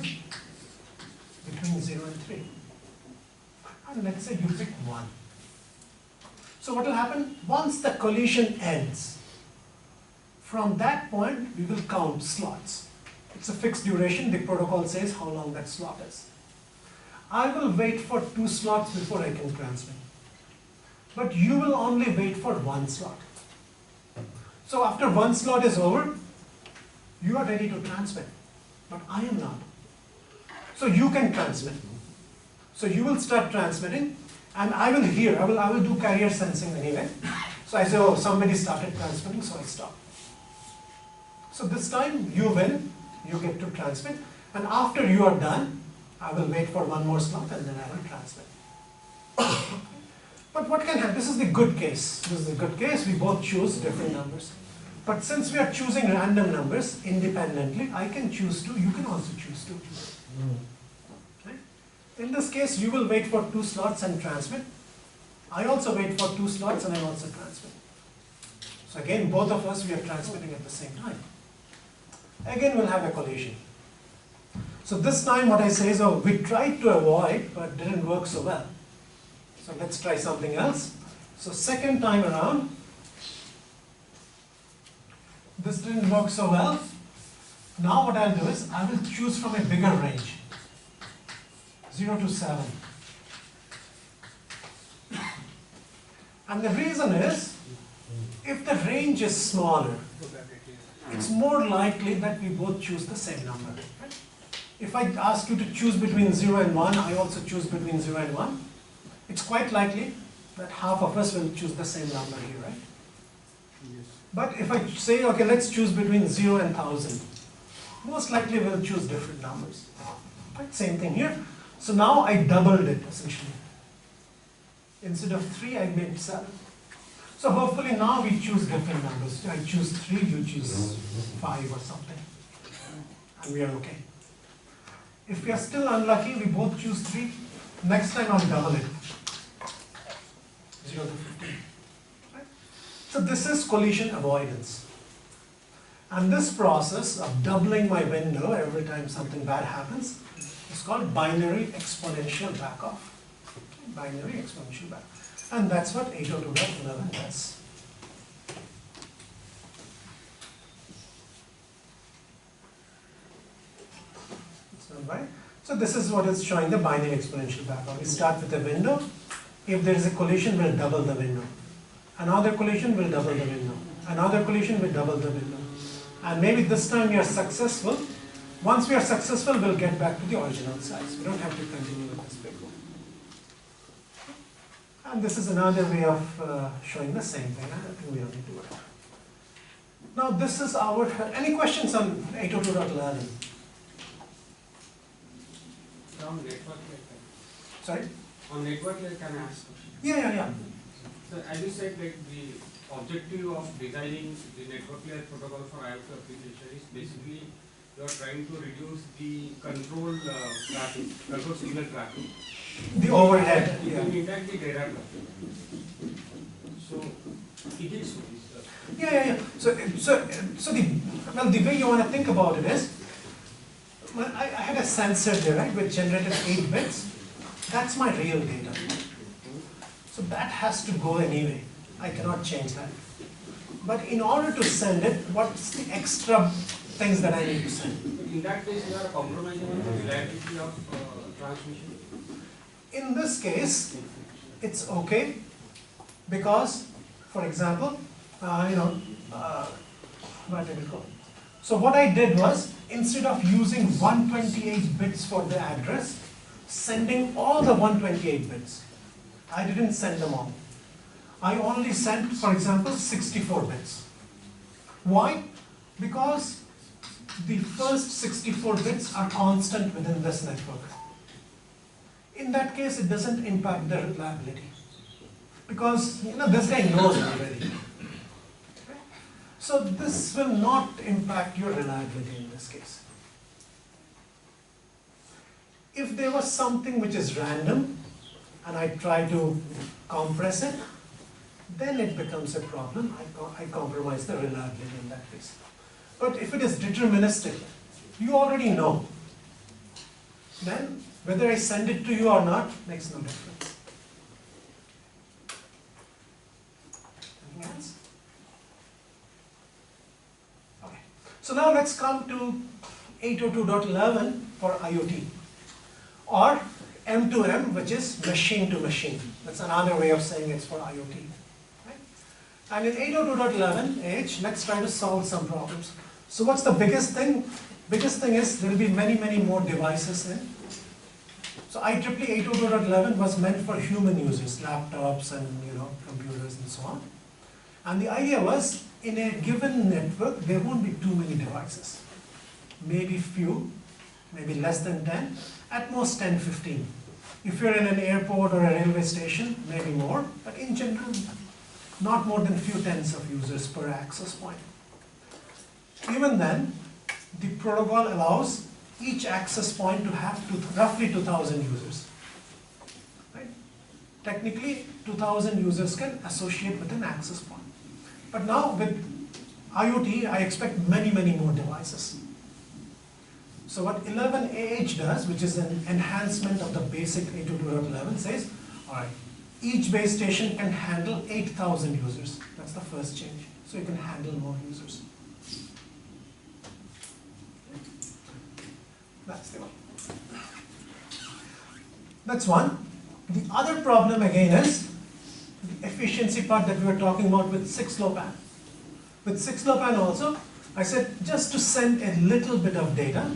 between 0 and 3. And let's say you pick 1. So what will happen? Once the collision ends, from that point we will count slots. It's a fixed duration, the protocol says how long that slot is. I will wait for 2 slots before I can transmit. But you will only wait for 1 slot. So after 1 slot is over, you are ready to transmit, but I am not. So you can transmit. So you will start transmitting, and I will hear, I will do carrier sensing anyway. So I say, oh, somebody started transmitting, so I stop. So this time you win, you get to transmit, and after you are done, I will wait for 1 more slot and then I will transmit. But what can happen? This is the good case. This is the good case. We both choose different numbers. But since we are choosing random numbers independently, I can choose 2, you can also choose 2. Right? In this case, you will wait for 2 slots and transmit. I also wait for 2 slots and I also transmit. So again, both of us, we are transmitting at the same time. Again, we'll have a collision. So this time what I say is, oh, we tried to avoid, but didn't work so well. So let's try something else. So second time around, this didn't work so well. Now what I'll do is, I will choose from a bigger range, 0 to 7. And the reason is, if the range is smaller, it's more likely that we both choose the same number. Right? If I ask you to choose between 0 and 1, I also choose between 0 and 1. It's quite likely that half of us will choose the same number here, right? Yes. But if I say, okay, let's choose between 0 and 1000, most likely we'll choose different numbers. Right? Same thing here. So now I doubled it essentially. Instead of 3, I made 7. So hopefully now we choose different numbers. I choose 3, you choose 5 or something. And we are okay. If we are still unlucky, we both choose 3. Next time I'll double it. 0 to 15. Right? So this is collision avoidance. And this process of doubling my window every time something bad happens is called binary exponential backoff. Binary exponential back. And that's what 802.11 does. Right? So this is what is showing the binary exponential backoff. We start with a window. If there is a collision, we'll double the window. Another collision will double the window. Another collision will double the window. And maybe this time we are successful. Once we are successful, we'll get back to the original size. We don't have to continue with this big one. And this is another way of showing the same thing. I think we don't need to worry. Now this is our, any questions on 802.11? On network layer. Sorry? On network layer, can I ask a question? Yeah. So as you said, like the objective of designing the network layer protocol for IoT application is basically you are trying to reduce the control traffic, control signal traffic. The overhead. You can impact the data traffic. So it is. Yeah. So the way you want to think about it is, well, I had a sensor there, right, which generated 8 bits. That's my real data. So that has to go anyway. I cannot change that. But in order to send it, what's the extra things that I need to send? In that case, you are compromising on the reliability of transmission. In this case, it's okay because, for example, where did it go? So what I did was, instead of using 128 bits for the address, sending all the 128 bits, I didn't send them all. I only sent, for example, 64 bits. Why? Because the first 64 bits are constant within this network. In that case, it doesn't impact the reliability. Because this guy knows already. So this will not impact your reliability in this case. If there was something which is random, and I try to compress it, then it becomes a problem. I compromise the reliability in that case. But if it is deterministic, you already know. Then whether I send it to you or not makes no difference. Anything else? Okay. So now let's come to 802.11 for IoT, or M2M, which is machine to machine. That's another way of saying it's for IoT. Right? And in 802.11h, let's try to solve some problems. So what's the biggest thing? Biggest thing is there will be many, many more devices in. So IEEE 802.11 was meant for human users, laptops and computers and so on. And the idea was, in a given network, there won't be too many devices. Maybe few, maybe less than 10, at most 10, 15. If you're in an airport or a railway station, maybe more, but in general, not more than few tens of users per access point. Even then, the protocol allows each access point to have roughly 2,000 users. Right? Technically, 2,000 users can associate with an access point. But now with IoT, I expect many, many more devices. So what 11AH does, which is an enhancement of the basic 802.11, says, all right, each base station can handle 8,000 users. That's the first change. So you can handle more users. That's the one. That's one. The other problem again is the efficiency part that we were talking about with 6LoWPAN. With 6LoWPAN also, I said just to send a little bit of data,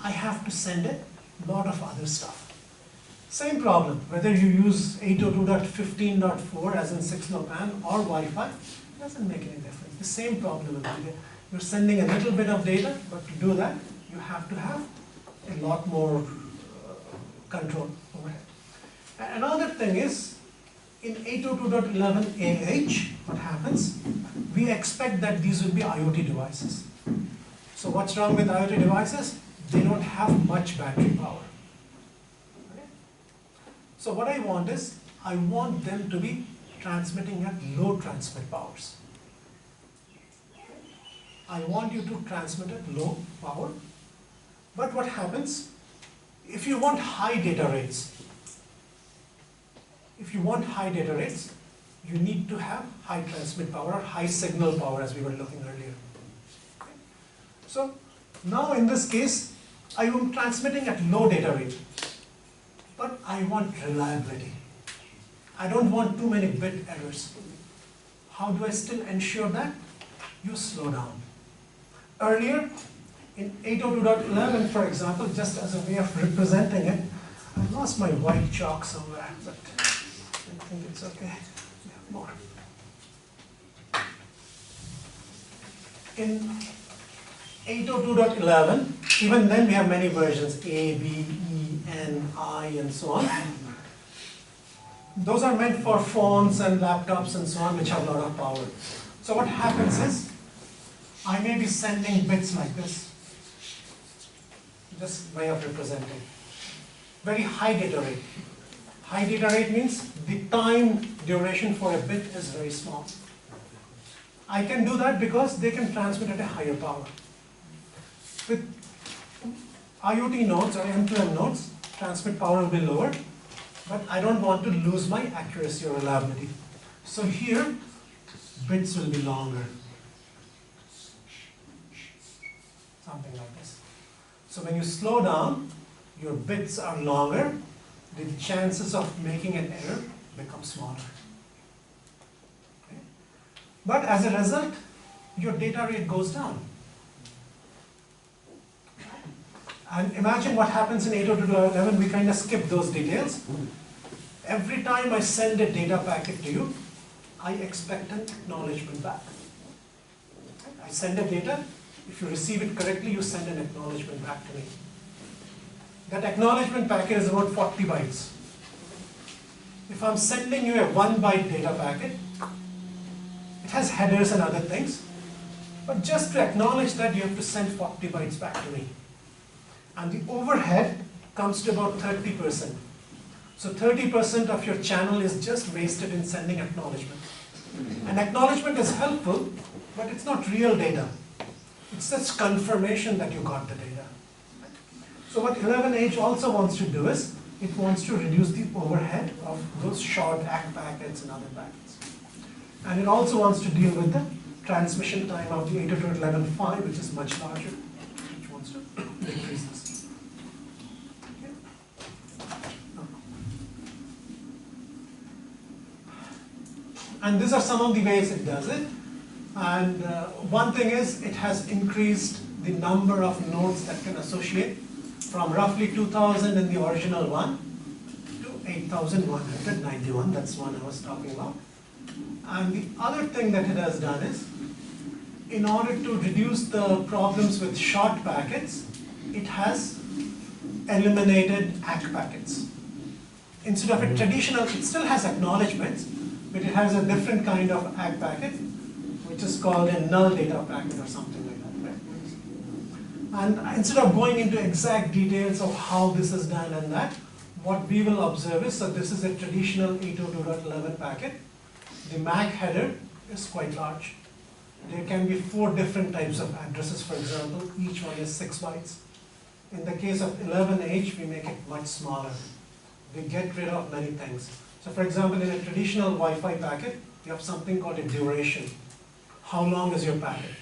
I have to send a lot of other stuff. Same problem, whether you use 802.15.4 as in 6LoWPAN or Wi-Fi, doesn't make any difference. The same problem will be there. You're sending a little bit of data, but to do that, you have to have a lot more control over it. Another thing is, in 802.11AH, what happens? We expect that these will be IoT devices. So what's wrong with IoT devices? They don't have much battery power. Okay? So what I want is, I want them to be transmitting at low transmit powers. I want you to transmit at low power. But what happens? If you want high data rates, you need to have high transmit power or high signal power, as we were looking earlier. Okay? So now in this case, I am transmitting at low data rate, but I want reliability. I don't want too many bit errors. How do I still ensure that? You slow down. Earlier, in 802.11, for example, just as a way of representing it, I lost my white chalk somewhere, but I think it's okay. We have more. In 802.11, even then we have many versions, A, B, E, N, I, and so on. Those are meant for phones and laptops and so on, which have a lot of power. So what happens is, I may be sending bits like this. Just way of representing. Very high data rate. High data rate means the time duration for a bit is very small. I can do that because they can transmit at a higher power. With IoT nodes or M2M nodes, transmit power will be lower, but I don't want to lose my accuracy or reliability. So here, bits will be longer. Something like this. So when you slow down, your bits are longer, the chances of making an error become smaller. Okay? But as a result, your data rate goes down. And imagine what happens in 802.11, we kind of skip those details. Every time I send a data packet to you, I expect an acknowledgement back. I send a data, if you receive it correctly, you send an acknowledgement back to me. That acknowledgement packet is about 40 bytes. If I'm sending you a 1 byte data packet, it has headers and other things, but just to acknowledge that, you have to send 40 bytes back to me. And the overhead comes to about 30%. So 30% of your channel is just wasted in sending acknowledgement. And acknowledgement is helpful, but it's not real data. It's just confirmation that you got the data. So what 11H also wants to do is, it wants to reduce the overhead of those short ACK packets and other packets. And it also wants to deal with the transmission time of the 802.11.5, which is much larger, which wants to decrease this. Okay. And these are some of the ways it does it. And one thing is, it has increased the number of nodes that can associate from roughly 2,000 in the original one to 8,191. That's one I was talking about. And the other thing that it has done is, in order to reduce the problems with short packets, it has eliminated ACK packets. Instead of a traditional, it still has acknowledgements, but it has a different kind of ACK packet, which is called a null data packet or something like that. And instead of going into exact details of how this is done and that, what we will observe is that this is a traditional 802.11 packet. The MAC header is quite large. There can be 4 different types of addresses, for example. Each one is 6 bytes. In the case of 11H, we make it much smaller. We get rid of many things. So for example, in a traditional Wi-Fi packet, you have something called a duration. How long is your packet?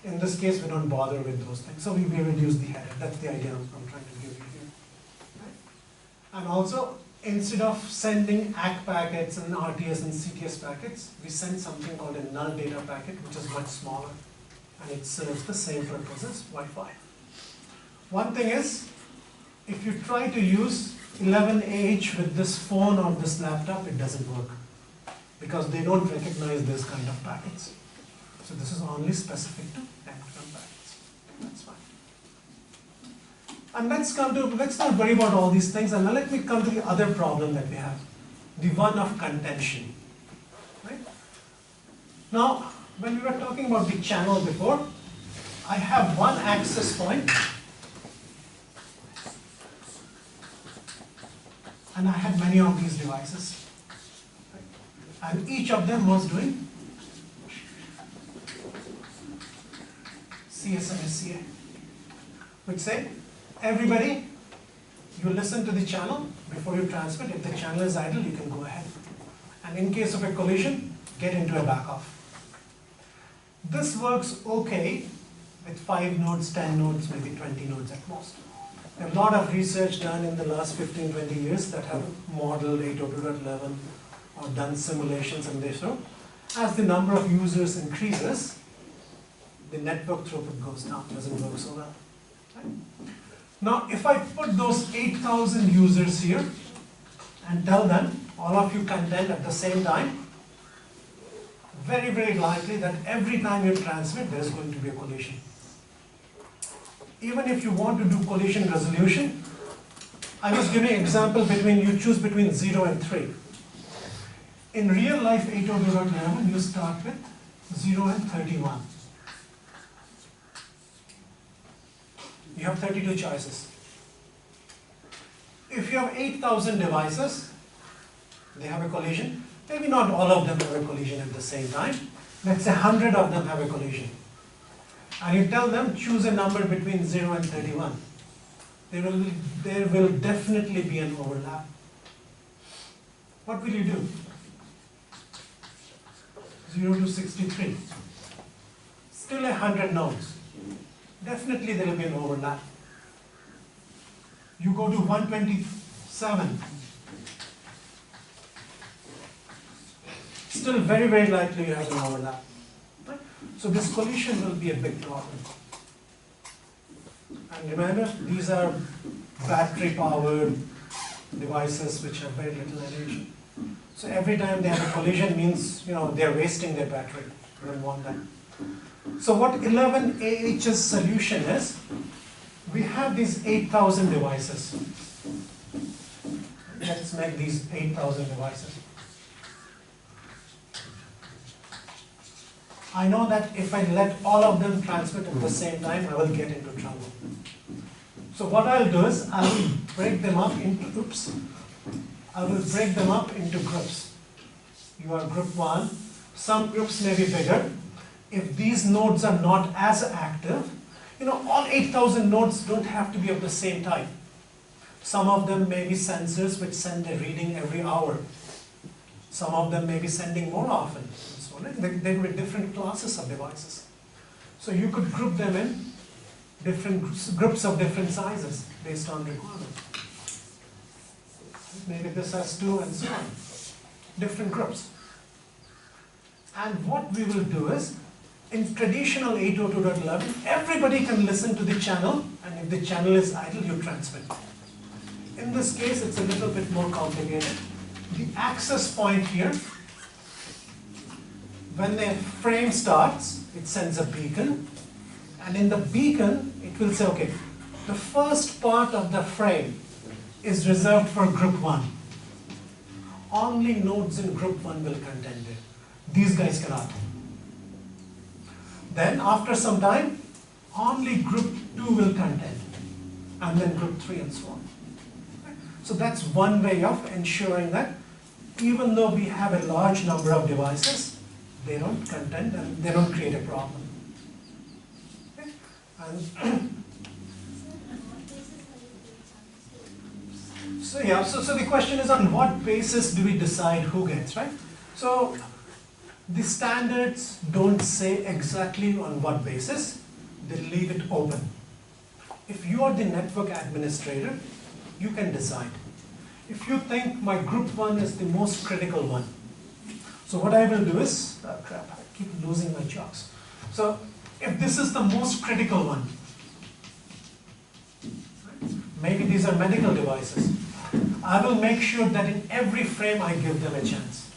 In this case, we don't bother with those things. So we reduce the header. That's the idea I'm trying to give you here. Right? And also, instead of sending ACK packets and RTS and CTS packets, we send something called a null data packet, which is much smaller. And it serves the same purpose as Wi-Fi. One thing is, if you try to use 11H with this phone or this laptop, it doesn't work, because they don't recognize this kind of packets. So this is only specific to M2M packets. That's fine. And let's not worry about all these things, and now let me come to the other problem that we have, the one of contention. Right? Now, when we were talking about the channel before, I have one access point, and I had many of these devices. Right? And each of them was doing CSMSCA, which say, everybody, you listen to the channel before you transmit. If the channel is idle, you can go ahead. And in case of a collision, get into a backoff. This works okay with 5 nodes, 10 nodes, maybe 20 nodes at most. There's a lot of research done in the last 15, 20 years that have modeled 802.11 or done simulations, and they show as the number of users increases, the network throughput goes down, doesn't work so well. Right? Now, if I put those 8,000 users here and tell them, all of you contend at the same time, very, very likely that every time you transmit, there is going to be a collision. Even if you want to do collision resolution, I was giving an example between, you choose between 0 and 3. In real life 802.11, you start with 0 and 31. You have 32 choices. If you have 8,000 devices, they have a collision. Maybe not all of them have a collision at the same time. Let's say 100 of them have a collision. And you tell them, choose a number between 0 and 31. There will definitely be an overlap. What will you do? 0 to 63. Still 100 nodes. Definitely there will be an overlap. You go to 127. Still very, very likely you have an overlap. Right? So this collision will be a big problem. And remember, these are battery-powered devices which have very little energy. So every time they have a collision means, they're wasting their battery. We don't want that. So what 11AH's solution is, we have these 8,000 devices. Let's make these 8,000 devices. I know that if I let all of them transmit at the same time, I will get into trouble. So what I'll do is, I will break them up into groups. You are group 1. Some groups may be bigger. If these nodes are not as active, all 8,000 nodes don't have to be of the same type. Some of them may be sensors which send a reading every hour. Some of them may be sending more often. So they will be different classes of devices. So you could group them in different groups of different sizes based on requirement. Maybe this has 2 and so on. Different groups. And what we will do is, in traditional 802.11, everybody can listen to the channel, and if the channel is idle, you transmit. In this case, it's a little bit more complicated. The access point here, when the frame starts, it sends a beacon, and in the beacon, it will say, okay, the first part of the frame is reserved for group 1. Only nodes in group 1 will contend it. These guys cannot. Then after some time, only group 2 will contend, and then group 3 and so on. So that's one way of ensuring that even though we have a large number of devices, they don't contend and they don't create a problem. Okay? And so the question is, on what basis do we decide who gets, right? So the standards don't say exactly on what basis, they leave it open. If you are the network administrator, you can decide. If you think my group 1 is the most critical one, so what I will do is, I keep losing my chalks. So if this is the most critical one, maybe these are medical devices, I will make sure that in every frame I give them a chance.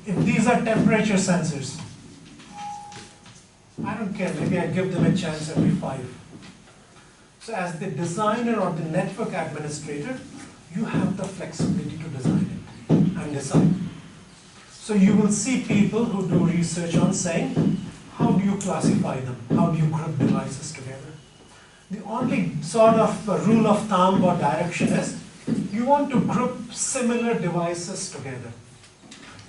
If these are temperature sensors, I don't care, maybe I give them a chance every 5. So as the designer or the network administrator, you have the flexibility to design it and decide. So you will see people who do research on saying, how do you classify them? How do you group devices together? The only sort of rule of thumb or direction is, you want to group similar devices together.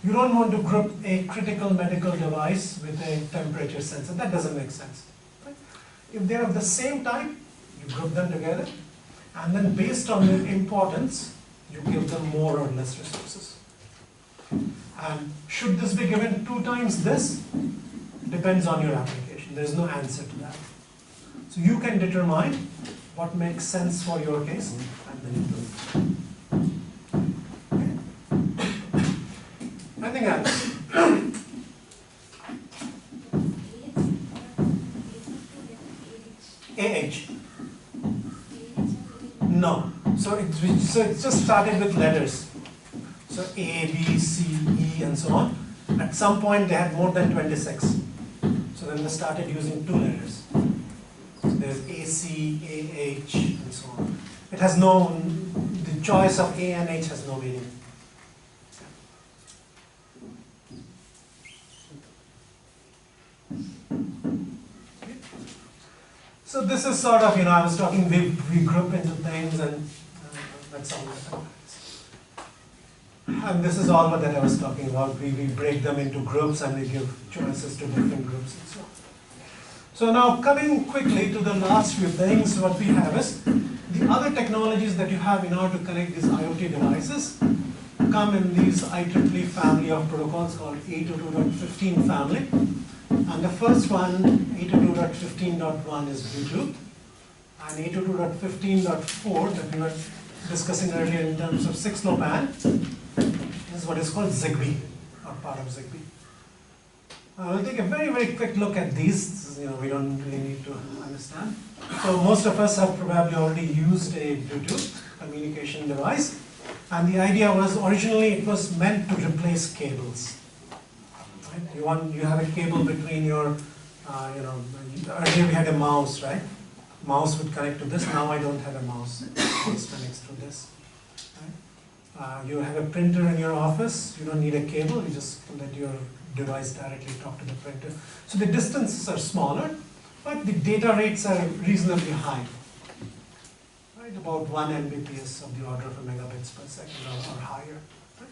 You don't want to group a critical medical device with a temperature sensor. That doesn't make sense. Right? If they are of the same type, you group them together, and then based on their importance, you give them more or less resources. And should this be given 2 times this? Depends on your application. There is no answer to that. So you can determine what makes sense for your case, and then you do it. Okay. Anything else? AH. No. So it just started with letters. So A, B, C, E, and so on. At some point, they had more than 26. So then they started using 2 letters. So there's AC, AH, and so on. It has no, the choice of A and H has no meaning. So this is sort of, I was talking, we group into things, and that's all. And this is all that I was talking about. We break them into groups and we give choices to different groups and so on. So now coming quickly to the last few things, what we have is the other technologies that you have in order to connect these IoT devices come in these IEEE family of protocols called 802.15 family. And the first one, 802.15.1 is Bluetooth, and 802.15.4 that we were discussing earlier in terms of 6-LoWPAN is what is called Zigbee, or part of Zigbee. We'll take a very, very quick look at these. We don't really need to understand. So most of us have probably already used a Bluetooth communication device, And the idea was, originally it was meant to replace cables. Right? You have a cable between your, earlier we had a mouse, right? Mouse would connect to this, now I don't have a mouse. It connects to this. Right? You have a printer in your office, you don't need a cable, you just let your device directly talk to the printer. So the distances are smaller, but the data rates are reasonably high. Right? About 1 Mbps of the order of a megabits per second or higher. Right?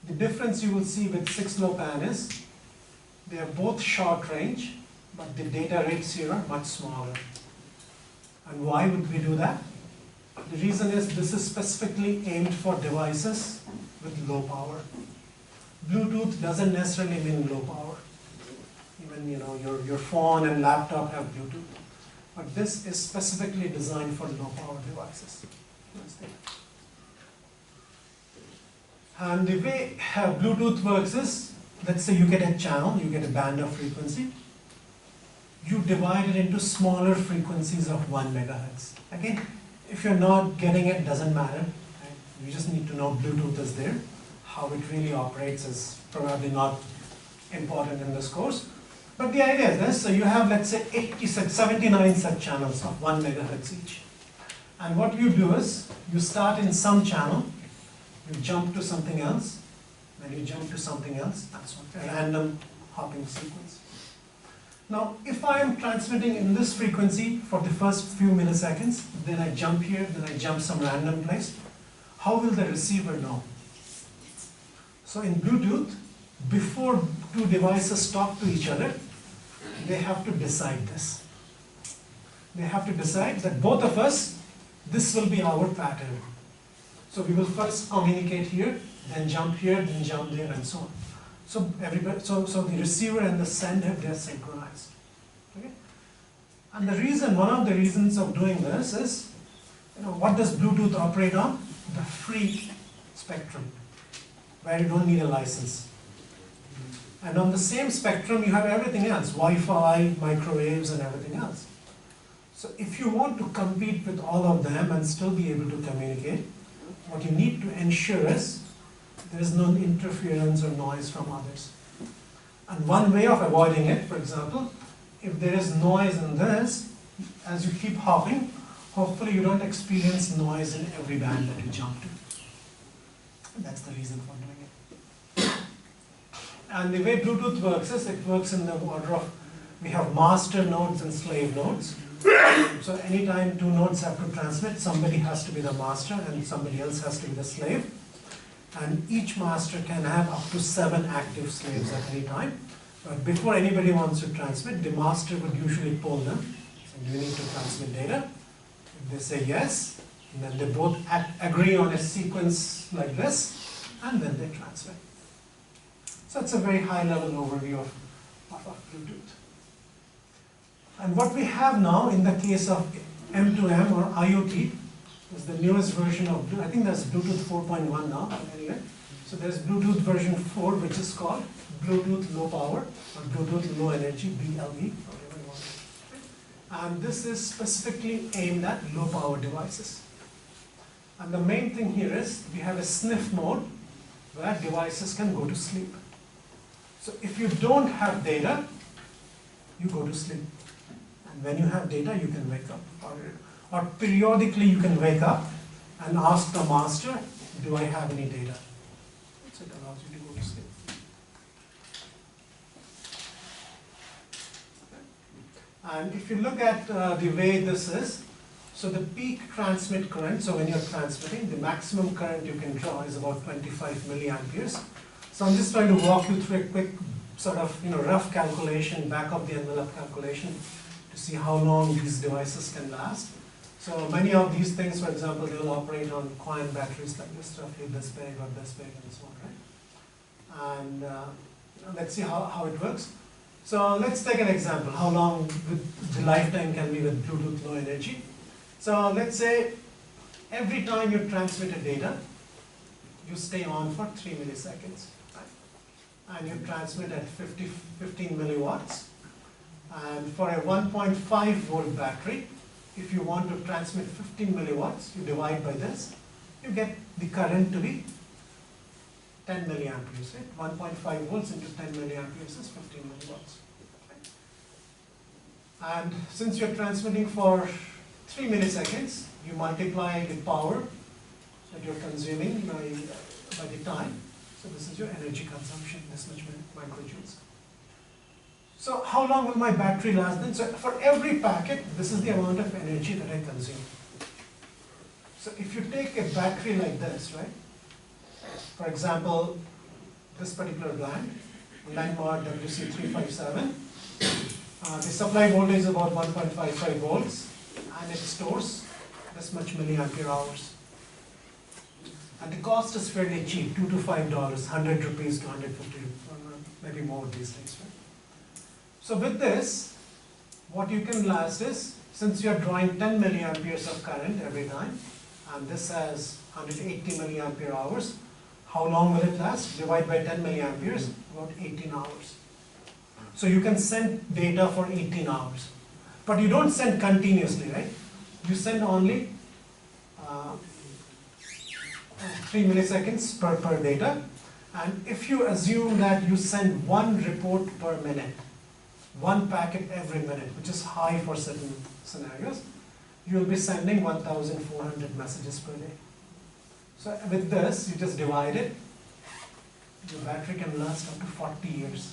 The difference you will see with 6LoWPAN is they are both short range, but the data rates here are much smaller. And why would we do that? The reason is this is specifically aimed for devices with low power. Bluetooth doesn't necessarily mean low power. Even your phone and laptop have Bluetooth. But this is specifically designed for low power devices. And the way Bluetooth works is, let's say you get a channel, you get a band of frequency. You divide it into smaller frequencies of 1 megahertz. Again, if you're not getting it, doesn't matter. Right? You just need to know Bluetooth is there. How it really operates is probably not important in this course. But the idea is this, so you have, let's say, 79 such channels of 1 megahertz each. And what you do is, you start in some channel, you jump to something else, then you jump to something else, that's a random hopping sequence. Now, if I am transmitting in this frequency for the first few milliseconds, then I jump here, then I jump some random place, how will the receiver know? So in Bluetooth, before two devices talk to each other, they have to decide this. They have to decide that both of us, this will be our pattern. So we will first communicate here, then jump here, then jump there, and so on. So the receiver and the sender, they're synchronized. Okay? And one of the reasons of doing this is, what does Bluetooth operate on? The free spectrum, where you don't need a license. And on the same spectrum, you have everything else, Wi-Fi, microwaves, and everything else. So if you want to compete with all of them and still be able to communicate, what you need to ensure is there is no interference or noise from others. And one way of avoiding it, for example, if there is noise in this, as you keep hopping, hopefully you don't experience noise in every band that you jump to. And that's the reason for doing it. And the way Bluetooth works is, it works in the order of, we have master nodes and slave nodes. So anytime two nodes have to transmit, somebody has to be the master and somebody else has to be the slave. And each master can have up to 7 active slaves at any time. But before anybody wants to transmit, the master would usually poll them. So do you need to transmit data? If they say yes, then they both agree on a sequence like this, and then they transmit. So it's a very high level overview of Bluetooth. And what we have now in the case of M2M or IoT is the newest version of Bluetooth. I think there's Bluetooth 4.1 now, anyway. So there's Bluetooth version 4, which is called Bluetooth Low Power or Bluetooth Low Energy, BLE. And this is specifically aimed at low power devices. And the main thing here is we have a sniff mode where devices can go to sleep. So if you don't have data, you go to sleep. And when you have data, you can wake up. Or periodically you can wake up and ask the master, do I have any data? So it allows you to go to sleep. And if you look at the way this is, so the peak transmit current, so when you're transmitting, the maximum current you can draw is about 25 milliamperes. So I'm just trying to walk you through a quick sort of rough calculation, back of the envelope calculation, to see how long these devices can last. So many of these things, for example, they will operate on coin batteries like this, roughly this big or this big and so on, right? And let's see how it works. So let's take an example, how long the lifetime can be with Bluetooth Low Energy. So let's say every time you transmit data, you stay on for 3 milliseconds, right? And you transmit at 15 milliwatts. And for a 1.5 volt battery, if you want to transmit 15 milliwatts, you divide by this, you get the current to be 10 milliamperes, right? 1.5 volts into 10 milliamperes is 15 milliwatts. And since you're transmitting for 3 milliseconds, you multiply the power that you're consuming by the time. So this is your energy consumption, this much microjoules. So how long will my battery last then? So for every packet, this is the amount of energy that I consume. So if you take a battery like this, right? For example, this particular brand, Landmark WC357, the supply voltage is about 1.55 volts, and it stores this much milliampere hours. And the cost is fairly cheap, $2 to $5, 100 rupees to 150, maybe more these days, right? So with this, what you can last is, since you are drawing 10 milliamperes of current every time, and this has 180 milliampere hours, how long will it last? Divide by 10 milliamperes, about 18 hours. So you can send data for 18 hours. But you don't send continuously, right? You send only 3 milliseconds per data. And if you assume that you send one report per minute, one packet every minute, which is high for certain scenarios, you'll be sending 1,400 messages per day. So with this, you just divide it. Your battery can last up to 40 years.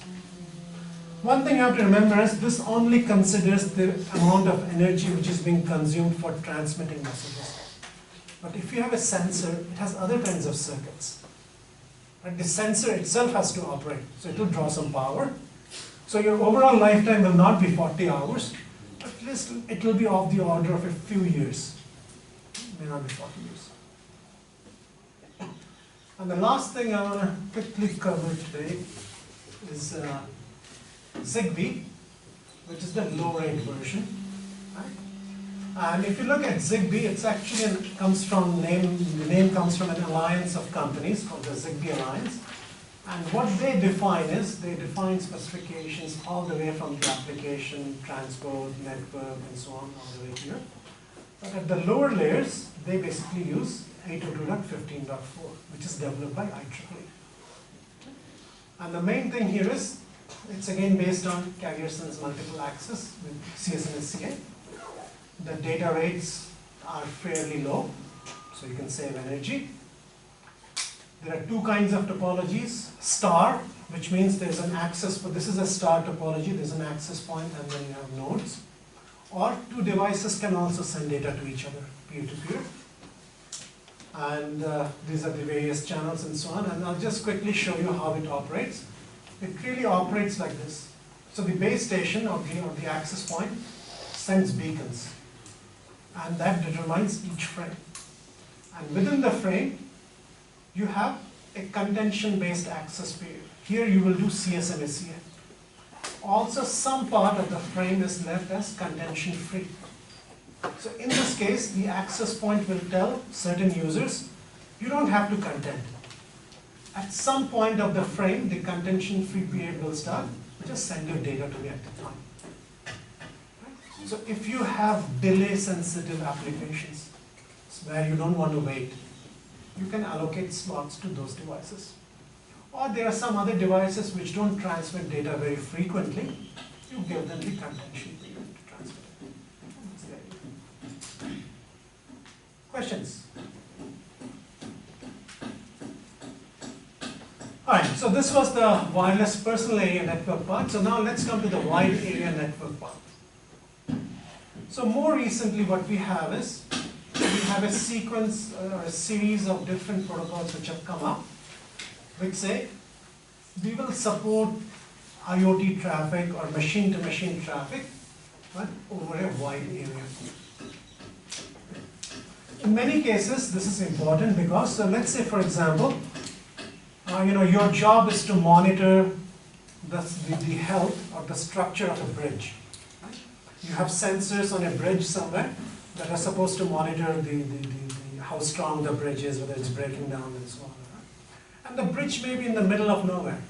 One thing you have to remember is this only considers the amount of energy which is being consumed for transmitting messages. But if you have a sensor, it has other kinds of circuits. Right? The sensor itself has to operate, so it will draw some power. So your overall lifetime will not be 40 hours, but at least it will be of the order of a few years. It may not be 40 years. And the last thing I want to quickly cover today is Zigbee, which is the low-rate version. Right? And if you look at Zigbee, it's actually comes from the name comes from an alliance of companies called the Zigbee Alliance. And what they define is, they define specifications all the way from the application, transport, network, and so on, all the way here. But at the lower layers, they basically use 802.15.4, which is developed by IEEE. And the main thing here is, it's again based on carrier sense multiple access with CSMA/CA. The data rates are fairly low, so you can save energy. There are two kinds of topologies. Star, which means there's an access, but this is a star topology, there's an access point and then you have nodes. Or two devices can also send data to each other, peer-to-peer. And these are the various channels and so on, and I'll just quickly show you how it operates. It really operates like this. So the base station or the access point sends beacons, and that determines each frame. And within the frame, you have a contention-based access period. Here you will do CSMA/CA. Also, some part of the frame is left as contention-free. So in this case, the access point will tell certain users, you don't have to contend. At some point of the frame, the contention-free period will start. Just send your data to me at the time. Right? So if you have delay-sensitive applications where you don't want to wait, you can allocate slots to those devices. Or there are some other devices which don't transmit data very frequently. You give them the contention period to transmit it. That's the idea. Questions? Alright, so this was the wireless personal area network part. So now let's come to the wide area network part. So more recently what we have is, we have a sequence or a series of different protocols which have come up, which say we will support IoT traffic or machine-to-machine traffic, but over a wide area. In many cases, this is important because, so let's say for example, your job is to monitor the health or the structure of a bridge. You have sensors on a bridge somewhere that are supposed to monitor how strong the bridge is, whether it's breaking down and so on. And the bridge may be in the middle of nowhere.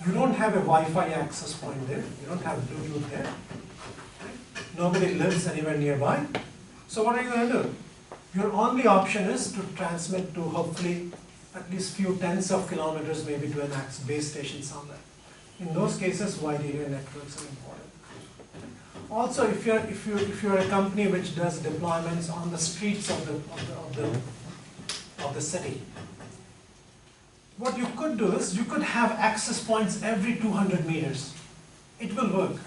You don't have a Wi-Fi access point there. You don't have Bluetooth there. Nobody lives anywhere nearby. So what are you going to do? Your only option is to transmit to hopefully at least few tens of kilometers, maybe to an base station somewhere. In those cases, wide area networks are important. Also, if you're a company which does deployments on the streets of the city, what you could do is you could have access points every 200 meters. It will work.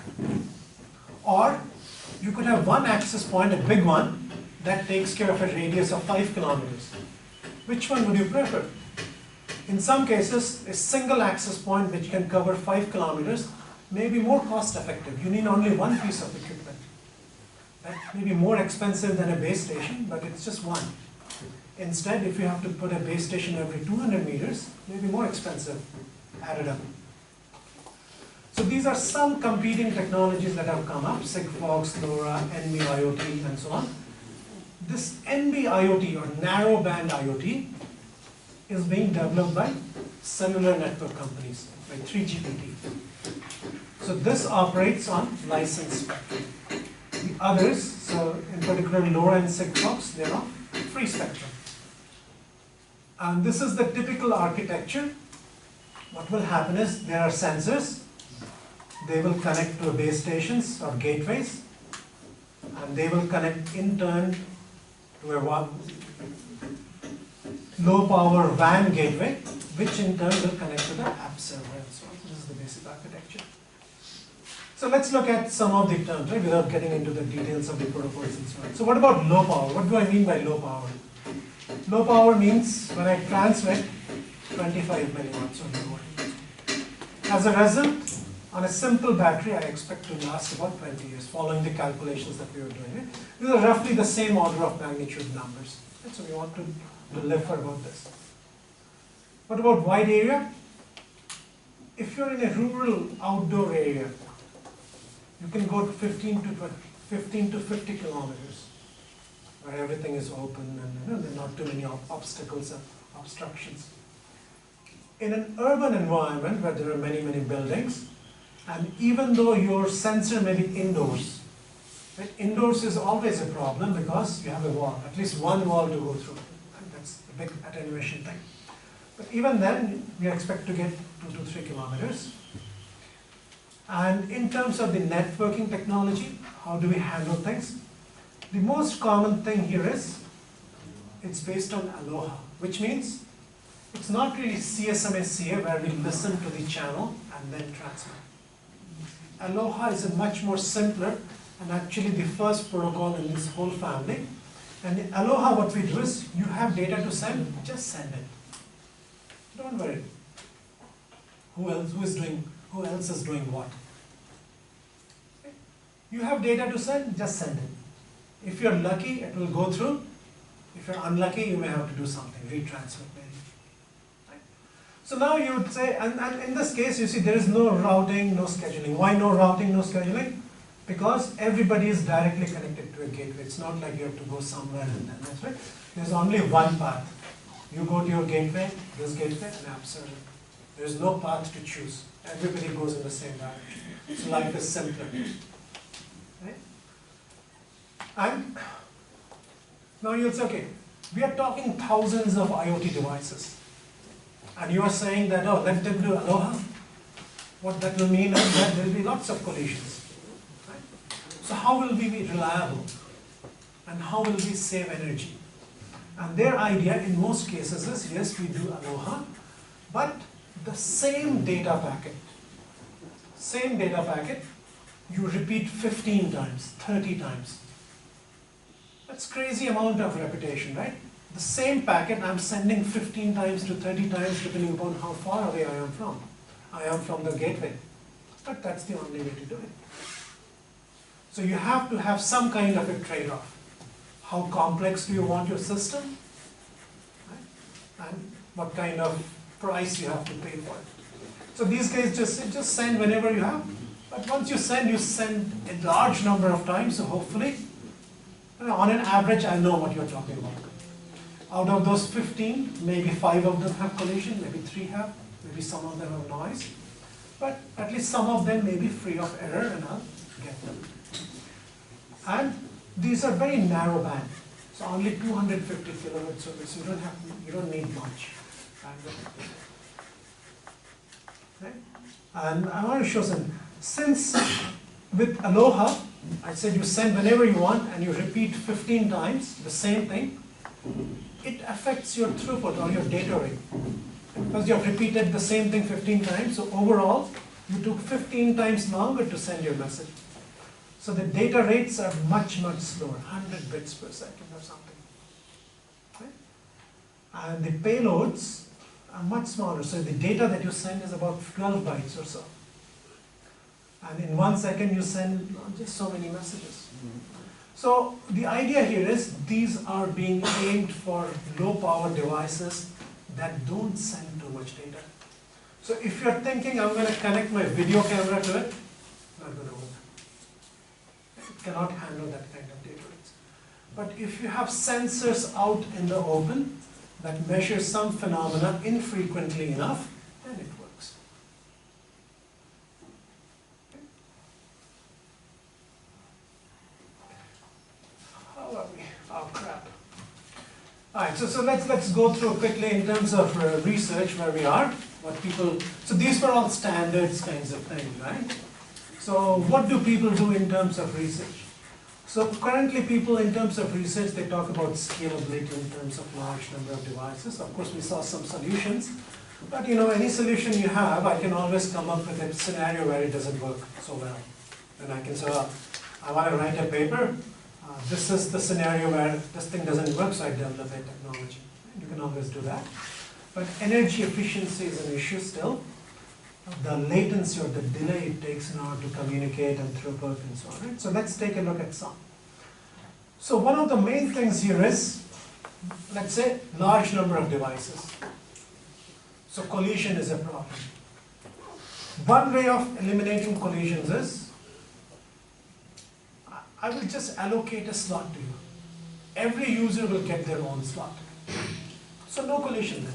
Or you could have one access point, a big one, that takes care of a radius of 5 kilometers. Which one would you prefer? In some cases, a single access point which can cover 5 kilometers may be more cost effective. You need only one piece of equipment. That may be more expensive than a base station, but it's just one. Instead, if you have to put a base station every 200 meters, it may be more expensive added up. So these are some competing technologies that have come up, Sigfox, LoRa, NB-IoT, and so on. This NB-IoT, or narrowband IoT, is being developed by cellular network companies, by 3GPP. So this operates on licensed spectrum. The others, so in particular LoRa and Sigfox, they're on free spectrum. And this is the typical architecture. What will happen is there are sensors. They will connect to base stations or gateways, and they will connect in turn to a low power WAN gateway, which in turn will connect to the app server and so on. This is the basic architecture. So let's look at some of the terms, right, without getting into the details of the protocols and so on. So what about low power? What do I mean by low power? Low power means when I transmit 25 milliwatts or lower. As a result, on a simple battery, I expect to last about 20 years, following the calculations that we were doing. Right? These are roughly the same order of magnitude numbers. Right? So we want to live for about this. What about wide area? If you're in a rural outdoor area, you can go to 15 to 50 kilometers, where everything is open and there are not too many obstacles and obstructions. In an urban environment where there are many, many buildings, and even though your sensor may be indoors, right? Indoors is always a problem because you have a wall, at least one wall to go through. And that's a big attenuation thing. But even then, we expect to get 2 to 3 kilometers. And in terms of the networking technology, how do we handle things? The most common thing here is, it's based on Aloha, which means it's not really CSMA-CA where we listen to the channel and then transmit. Aloha is a much more simpler and actually the first protocol in this whole family. And in Aloha, what we do is, you have data to send, just send it. Don't worry. Who else is doing what? You have data to send, just send it. If you're lucky, it will go through. If you're unlucky, you may have to do something, retransmit maybe. Right? So now you would say, and in this case, you see there is no routing, no scheduling. Why no routing, no scheduling? Because everybody is directly connected to a gateway. It's not like you have to go somewhere and then that's right. There's only one path. You go to your gateway, this gateway, and app server. There's no path to choose. Everybody goes in the same direction. So life is simpler. Right? And now you'll say, okay, we are talking thousands of IoT devices. And you are saying that, oh, let them do Aloha. What that will mean is that there will be lots of collisions. Right? So how will we be reliable? And how will we save energy? And their idea in most cases is, yes, we do Aloha, but the same data packet, you repeat 15 times, 30 times. That's crazy amount of repetition, right? The same packet I'm sending 15 times to 30 times depending upon how far away I am from. I am from the gateway. But that's the only way to do it. So you have to have some kind of a trade-off. How complex do you want your system? Right? And what kind of price you have to pay for it. So these guys just send whenever you have. But once you send a large number of times, so hopefully, on an average, I know what you're talking about. Out of those 15, maybe 5 of them have collision, maybe 3 have, maybe some of them have noise. But at least some of them may be free of error and I'll get them. And these are very narrow band. So only 250 kilobit service, you don't need much. Right? And I want to show some, since with Aloha, I said you send whenever you want and you repeat 15 times the same thing, it affects your throughput or your data rate. Because you have repeated the same thing 15 times, so overall, you took 15 times longer to send your message. So the data rates are much, much slower, 100 bits per second or something. Right? And the payloads are much smaller, so the data that you send is about 12 bytes or so. And in 1 second, you send just so many messages. So the idea here is these are being aimed for low power devices that don't send too much data. So if you're thinking I'm going to connect my video camera to it, not going to work. It cannot handle that kind of data rates. But if you have sensors out in the open that measure some phenomena infrequently enough, then it works. How are we? Oh crap. Alright, so let's go through quickly in terms of research where we are, what people, so these were all standards kinds of things, right? So what do people do in terms of research? So currently people in terms of research, they talk about scalability in terms of large number of devices. Of course we saw some solutions, but you know, any solution you have, I can always come up with a scenario where it doesn't work so well. And I can say, I want to write a paper, this is the scenario where this thing doesn't work, so I develop a technology. You can always do that. But energy efficiency is an issue still. The latency or the delay it takes in order to communicate and throughput and so on. Right? So let's take a look at some. So one of the main things here is, let's say, large number of devices. So collision is a problem. One way of eliminating collisions is, I will just allocate a slot to you. Every user will get their own slot. So no collision then.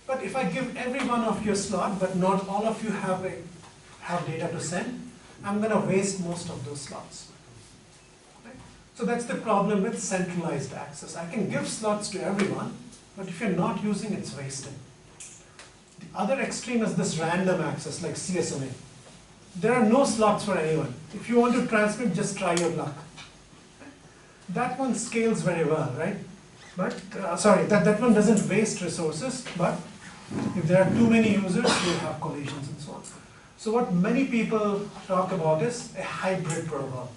But if I give every one of you a slot, but not all of you have data to send, I'm going to waste most of those slots. Right? So that's the problem with centralized access. I can give slots to everyone, but if you're not using it, it's wasted. The other extreme is this random access, like CSMA. There are no slots for anyone. If you want to transmit, just try your luck. That one scales very well, right? But, that one doesn't waste resources, but if there are too many users, you'll have collisions and so on. So what many people talk about is a hybrid protocol,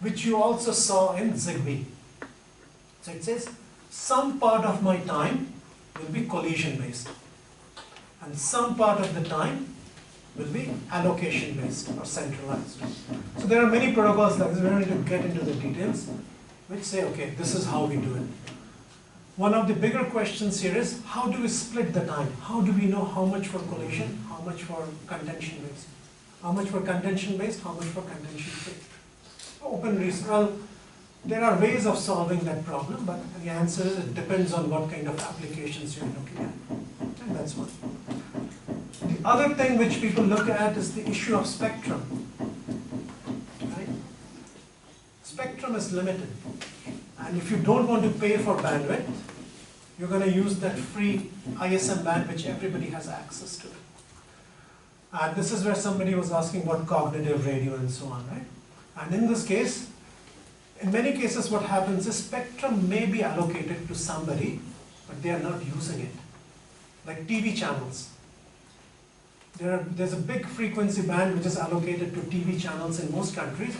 which you also saw in Zigbee. So it says, some part of my time will be collision based, and some part of the time will be allocation based or centralized. So there are many protocols like this, we don't need to get into the details, which say, okay, this is how we do it. One of the bigger questions here is, how do we split the time? How do we know how much for collision, how much for contention based? How much for contention based, how much for contention free? Open research, well, there are ways of solving that problem, but the answer is it depends on what kind of applications you're looking at. And that's one. The other thing which people look at is the issue of spectrum. Right? Spectrum is limited. And if you don't want to pay for bandwidth, you're going to use that free ISM band which everybody has access to. And this is where somebody was asking about cognitive radio and so on, right? And in this case, in many cases what happens is spectrum may be allocated to somebody, but they are not using it. Like TV channels. There's a big frequency band which is allocated to TV channels in most countries,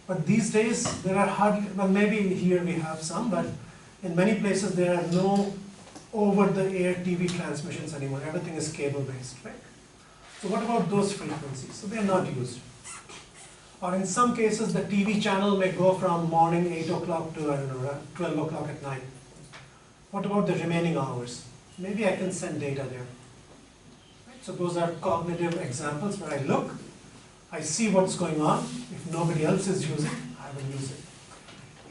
but these days there are hardly, well maybe here we have some, but in many places there are no over-the-air TV transmissions anymore. Everything is cable-based, right? So what about those frequencies? So they are not used. Or in some cases the TV channel may go from morning 8 o'clock to, I don't know, 12 o'clock at night. What about the remaining hours? Maybe I can send data there. So those are cognitive examples where I look, I see what's going on. If nobody else is using, I will use it.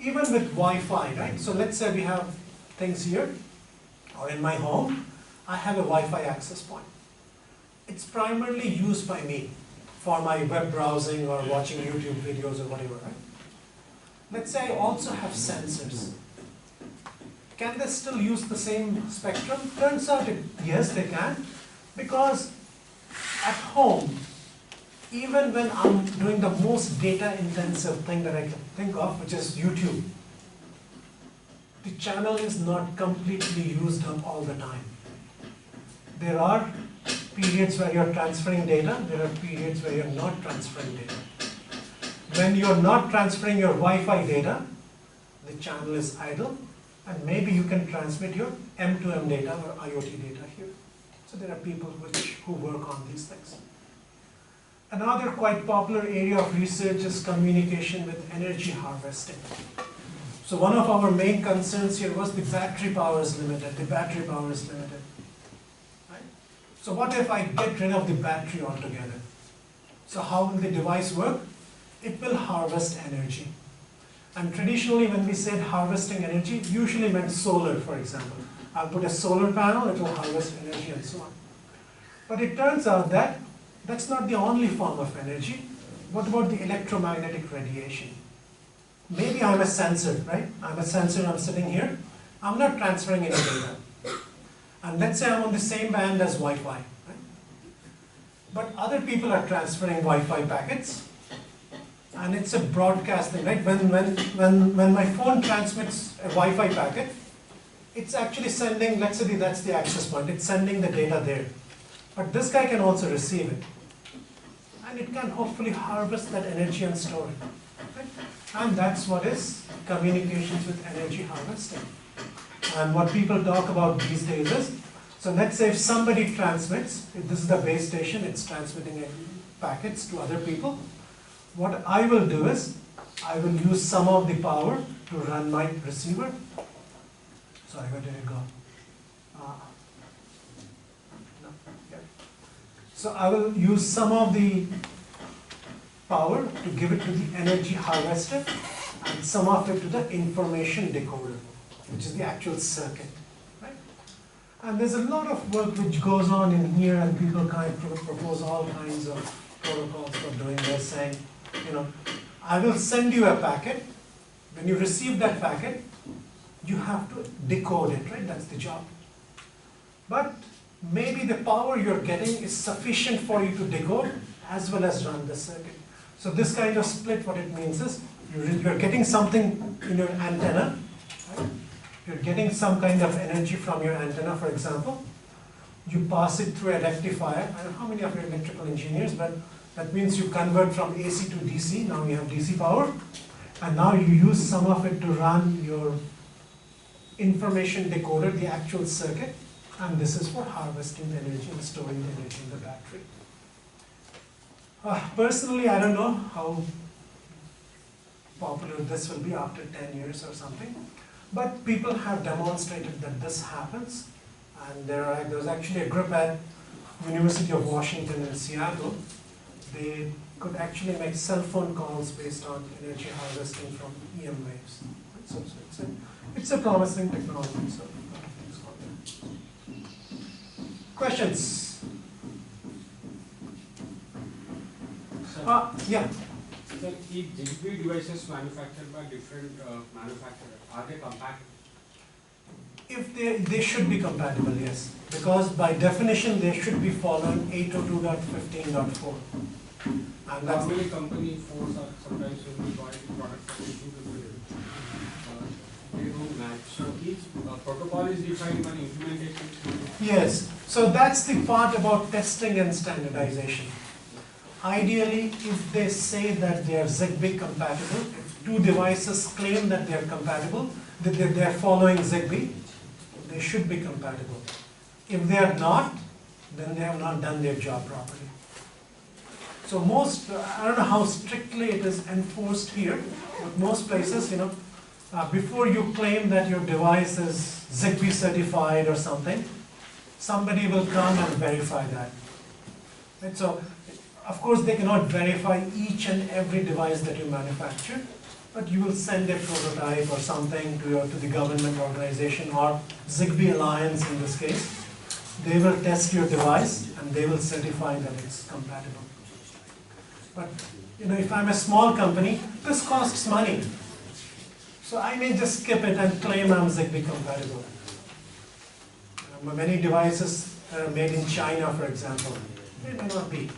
Even with Wi-Fi, right? So let's say we have things here, or in my home, I have a Wi-Fi access point. It's primarily used by me for my web browsing or watching YouTube videos or whatever, right? let's say I also have sensors. Can they still use the same spectrum? Turns out, yes, they can, because at home, even when I'm doing the most data-intensive thing that I can think of, which is YouTube, the channel is not completely used up all the time. There are periods where you're transferring data, there are periods where you're not transferring data. When you're not transferring your Wi-Fi data, the channel is idle, and maybe you can transmit your M2M data or IoT data here. So there are people who work on these things. Another quite popular area of research is communication with energy harvesting. So one of our main concerns here was the battery power is limited, Right? So what if I get rid of the battery altogether? So how will the device work? It will harvest energy. And traditionally when we said harvesting energy, it usually meant solar, for example. I'll put a solar panel, it will harvest energy and so on. But it turns out that that's not the only form of energy. What about the electromagnetic radiation? Maybe I'm a sensor, right? I'm a sensor, I'm sitting here. I'm not transferring any data. And let's say I'm on the same band as Wi-Fi, right? But other people are transferring Wi-Fi packets. And it's a broadcasting, right? When my phone transmits a Wi-Fi packet, it's actually sending, let's say that's the access point, it's sending the data there. But this guy can also receive it. And it can hopefully harvest that energy and store it. Right? And that's what is communications with energy harvesting. And what people talk about these days is, so let's say if somebody transmits, if this is the base station, it's transmitting packets to other people. What I will do is, I will use some of the power to run my receiver. Sorry, where did it go? No, yeah. So I will use some of the power to give it to the energy harvester and some of it to the information decoder, which is the actual circuit. Right? And there's a lot of work which goes on in here, and people kind of propose all kinds of protocols for doing this, saying, I will send you a packet. When you receive that packet, you have to decode it, right? That's the job. But maybe the power you're getting is sufficient for you to decode as well as run the circuit. So this kind of split, what it means is, you're getting something in your antenna, right? You're getting some kind of energy from your antenna, for example. You pass it through a rectifier. I don't know how many of you are electrical engineers, but that means you convert from AC to DC. Now you have DC power. And now you use some of it to run your information decoder, the actual circuit. And this is for harvesting the energy and storing the energy in the battery. Personally, I don't know how popular this will be after 10 years or something. But people have demonstrated that this happens. And there was actually a group at University of Washington in Seattle. They could actually make cell phone calls based on energy harvesting from EM waves. So it's a promising technology. So questions? Yeah. So if Zigbee devices manufactured by different manufacturers, are they compatible? If they should be compatible, yes. Because by definition, they should be following 802.15.4. And that's normally company phones are sometimes when we buy the product from they don't match. So each protocol is defined by implementation. Yes. So that's the part about testing and standardization. Ideally, if they say that they are Zigbee compatible, if two devices claim that they are compatible, that they are following Zigbee, they should be compatible. If they are not, then they have not done their job properly. So most, I don't know how strictly it is enforced here, but most places, before you claim that your device is Zigbee certified or something, somebody will come and verify that. Right? So, of course, they cannot verify each and every device that you manufacture, but you will send a prototype or something to the government organization or Zigbee Alliance in this case. They will test your device and they will certify that it's compatible. But if I'm a small company, this costs money. So I may just skip it and claim I'm Zigbee compatible. Many devices that are made in China, for example, they may not be.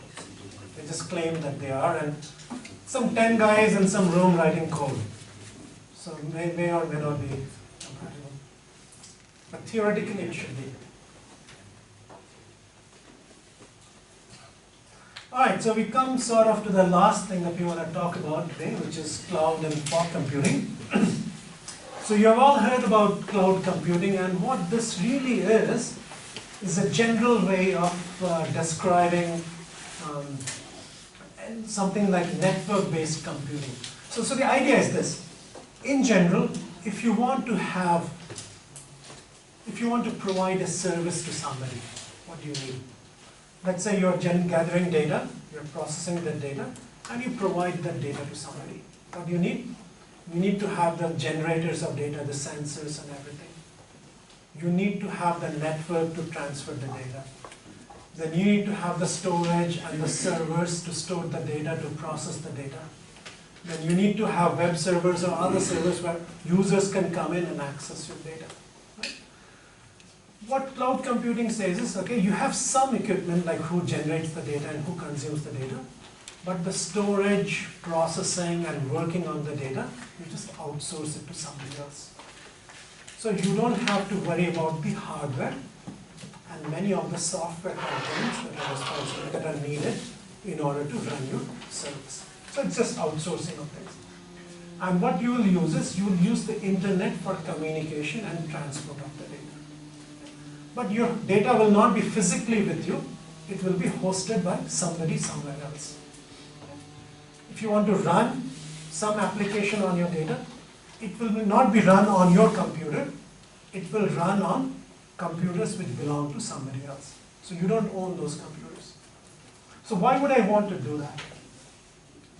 They just claim that they are, and some 10 guys in some room writing code. So may or may not be compatible. But theoretically it should be. Alright, so we come sort of to the last thing that we want to talk about today, which is cloud and fog computing. So you have all heard about cloud computing, and what this really is a general way of describing something like network-based computing. So the idea is this. In general, if you want to provide a service to somebody, what do you need? Let's say you're gathering data, you're processing that data, and you provide that data to somebody. What do you need? You need to have the generators of data, the sensors and everything. You need to have the network to transfer the data. Then you need to have the storage and the servers to store the data, to process the data. Then you need to have web servers or other servers where users can come in and access your data. Right? What cloud computing says is, okay, you have some equipment like who generates the data and who consumes the data, but the storage, processing, and working on the data, you just outsource it to somebody else. So you don't have to worry about the hardware and many of the software components that are responsible, that are needed in order to run your service. So it's just outsourcing of things. And what you will use is, you will use the internet for communication and transport of the data. But your data will not be physically with you, it will be hosted by somebody somewhere else. If you want to run some application on your data, it will not be run on your computer, it will run on computers which belong to somebody else. So you don't own those computers. So why would I want to do that?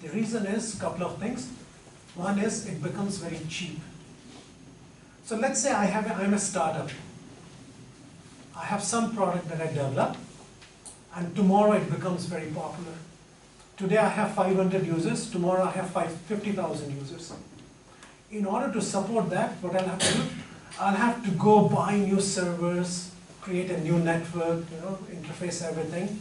The reason is a couple of things. One is it becomes very cheap. So let's say I'm a startup. I have some product that I develop, and tomorrow it becomes very popular. Today I have 500 users, tomorrow I have 50,000 users. In order to support that, what I'll have to do, I'll have to go buy new servers, create a new network, interface everything.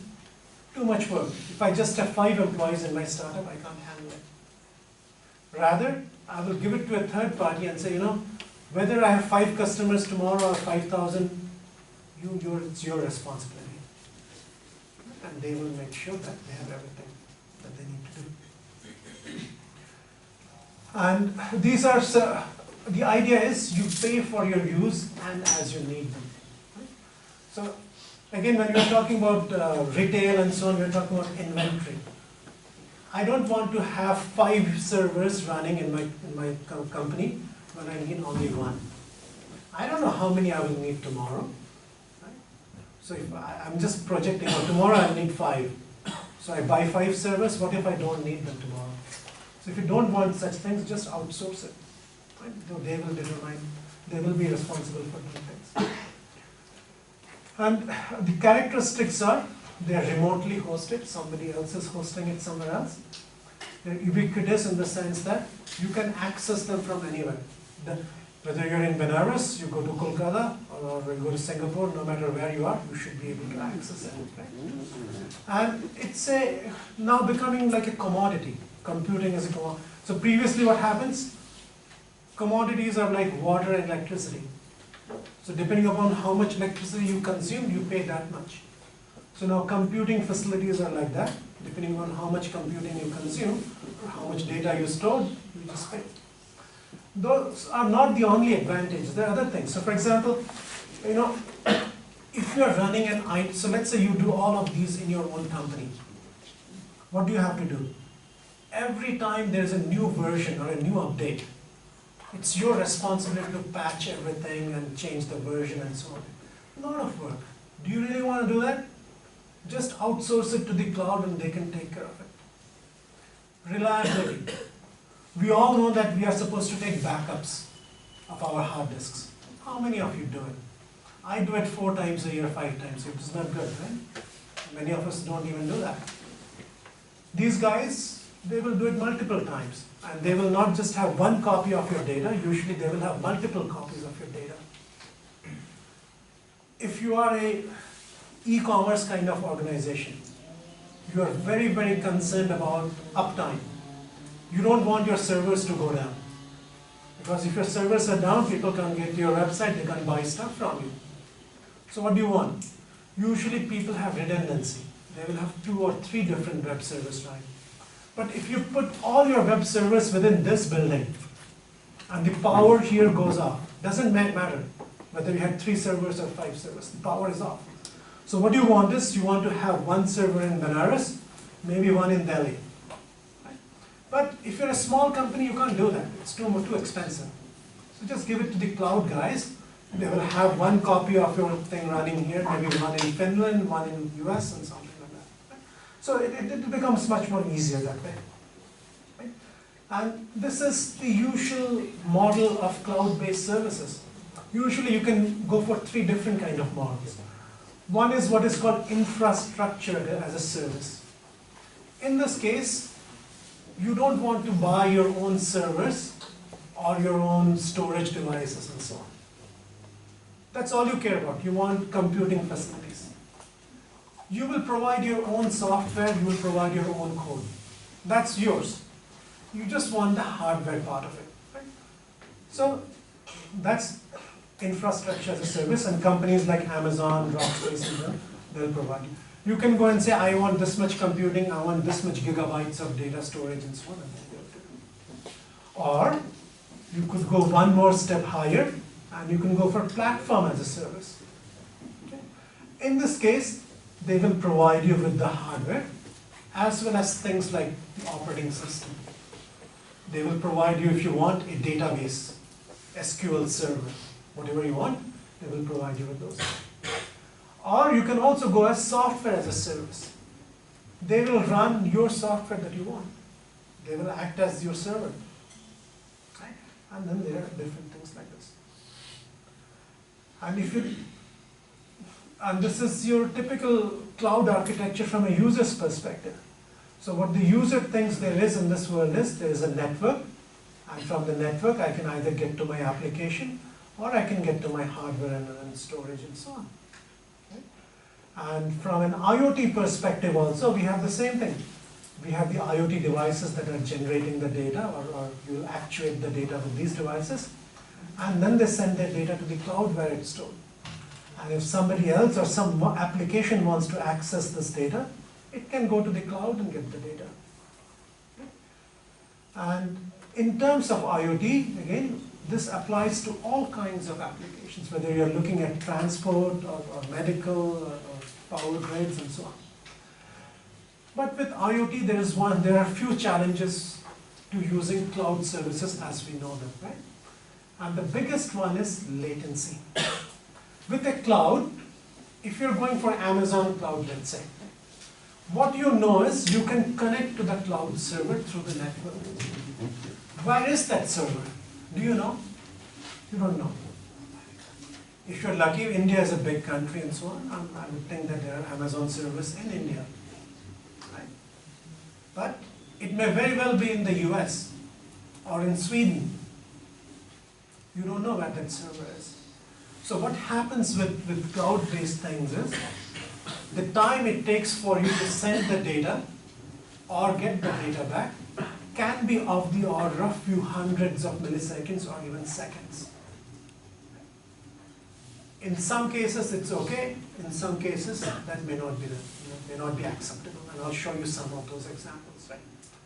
Too much work. If I just have 5 employees in my startup, I can't handle it. Rather, I will give it to a third party and say, whether I have 5 customers tomorrow or 5,000, it's your responsibility. And they will make sure that they have everything that they need to do. And these are, the idea is you pay for your use and as you need them. Right? So again, when you're talking about retail and so on, we're talking about inventory. I don't want to have 5 servers running in my company when I need only 1. I don't know how many I will need tomorrow. Right? So if I'm just projecting, tomorrow I'll need 5. So I buy 5 servers, what if I don't need them tomorrow? So if you don't want such things, just outsource it. Right? So they will be responsible for doing things. And the characteristics are, they are remotely hosted, somebody else is hosting it somewhere else. They're ubiquitous in the sense that you can access them from anywhere. Whether you're in Benares, you go to Kolkata, or you go to Singapore, no matter where you are, you should be able to access it. Right? And it's now becoming like a commodity. Computing is a commodity. So previously what happens? Commodities are like water and electricity. So depending upon how much electricity you consume, you pay that much. So now computing facilities are like that. Depending on how much computing you consume, or how much data you store, you just pay. Those are not the only advantage. There are other things. So for example, if you are running an IT, so let's say you do all of these in your own company. What do you have to do? Every time there's a new version or a new update, it's your responsibility to patch everything and change the version and so on. A lot of work. Do you really want to do that? Just outsource it to the cloud and they can take care of it. Reliability. We all know that we are supposed to take backups of our hard disks. How many of you do it? I do it 4 times a year, 5 times, which is not good, right? Many of us don't even do that. These guys, they will do it multiple times. And they will not just have one copy of your data, usually they will have multiple copies of your data. If you are a e-commerce kind of organization, you are very, very concerned about uptime. You don't want your servers to go down. Because if your servers are down, people can't get to your website, they can't buy stuff from you. So what do you want? Usually people have redundancy. They will have 2 or 3 different web servers running. But if you put all your web servers within this building, and the power here goes off, doesn't matter whether you had 3 servers or 5 servers, the power is off. So what you want is, you want to have 1 server in Benares, maybe 1 in Delhi. Right? But if you're a small company, you can't do that. It's too expensive. So just give it to the cloud guys. They will have 1 copy of your thing running here, maybe 1 in Finland, 1 in US, and something like that. Right? So it becomes much more easier that way. Right? And this is the usual model of cloud-based services. Usually you can go for 3 different kind of models. One is what is called infrastructure as a service. In this case, you don't want to buy your own servers or your own storage devices and so on. That's all you care about. You want computing facilities. You will provide your own software, you will provide your own code. That's yours. You just want the hardware part of it. Right? So that's infrastructure as a service, and companies like Amazon, Rackspace, they'll provide you. You can go and say, I want this much computing, I want this much gigabytes of data storage and so on. Or you could go one more step higher and you can go for platform as a service. Okay? In this case, they will provide you with the hardware as well as things like the operating system. They will provide you, if you want, a database, SQL server, whatever you want, they will provide you with those. Or you can also go as software as a service. They will run your software that you want. They will act as your server. Right? And then there are different things like this. And this is your typical cloud architecture from a user's perspective. So what the user thinks there is in this world is, there is a network, and from the network I can either get to my application, or I can get to my hardware and storage and so on. Okay? And from an IoT perspective also, we have the same thing. We have the IoT devices that are generating the data, or you actuate the data with these devices, and then they send their data to the cloud where it's stored. And if somebody else or some application wants to access this data, it can go to the cloud and get the data. Okay? And in terms of IoT, again, this applies to all kinds of applications, whether you're looking at transport or medical or power grids and so on. But with IoT, there are a few challenges to using cloud services as we know them, right? And the biggest one is latency. With a cloud, if you're going for Amazon cloud, let's say, what you know is you can connect to the cloud server through the network. Where is that server? Do you know? You don't know. If you're lucky, India is a big country and so on, I would think that there are Amazon servers in India. Right? But it may very well be in the US or in Sweden. You don't know where that server is. So what happens with cloud-based things is, the time it takes for you to send the data or get the data back can be of the order of few hundreds of milliseconds or even seconds. In some cases it's okay, in some cases that may not be acceptable, and I'll show you some of those examples. Right?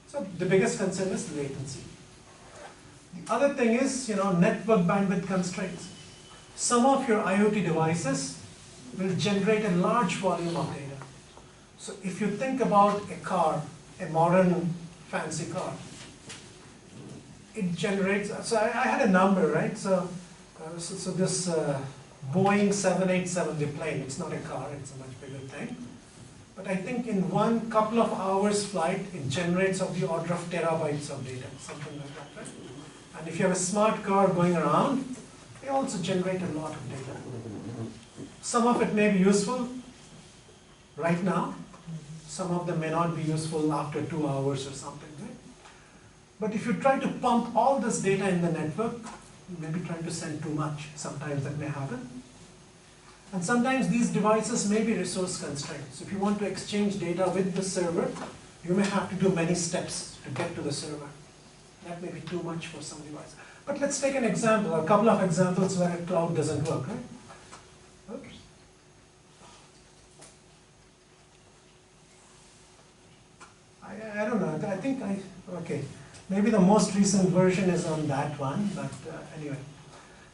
So the biggest concern is latency. The other thing is, network bandwidth constraints. Some of your IoT devices will generate a large volume of data. So if you think about a car, a modern fancy car, it generates, so I had a number, right? So this Boeing 787, the plane, it's not a car, it's a much bigger thing. But I think in one couple of hours flight, it generates of the order of terabytes of data, something like that, right? And if you have a smart car going around, they also generate a lot of data. Some of it may be useful right now. Some of them may not be useful after 2 hours or something, right? But if you try to pump all this data in the network, you may be trying to send too much. Sometimes that may happen. And sometimes these devices may be resource constrained. So if you want to exchange data with the server, you may have to do many steps to get to the server. That may be too much for some device. But let's take an example, a couple of examples where a cloud doesn't work, right? Oops. I don't know, I think okay. Maybe the most recent version is on that one, but anyway.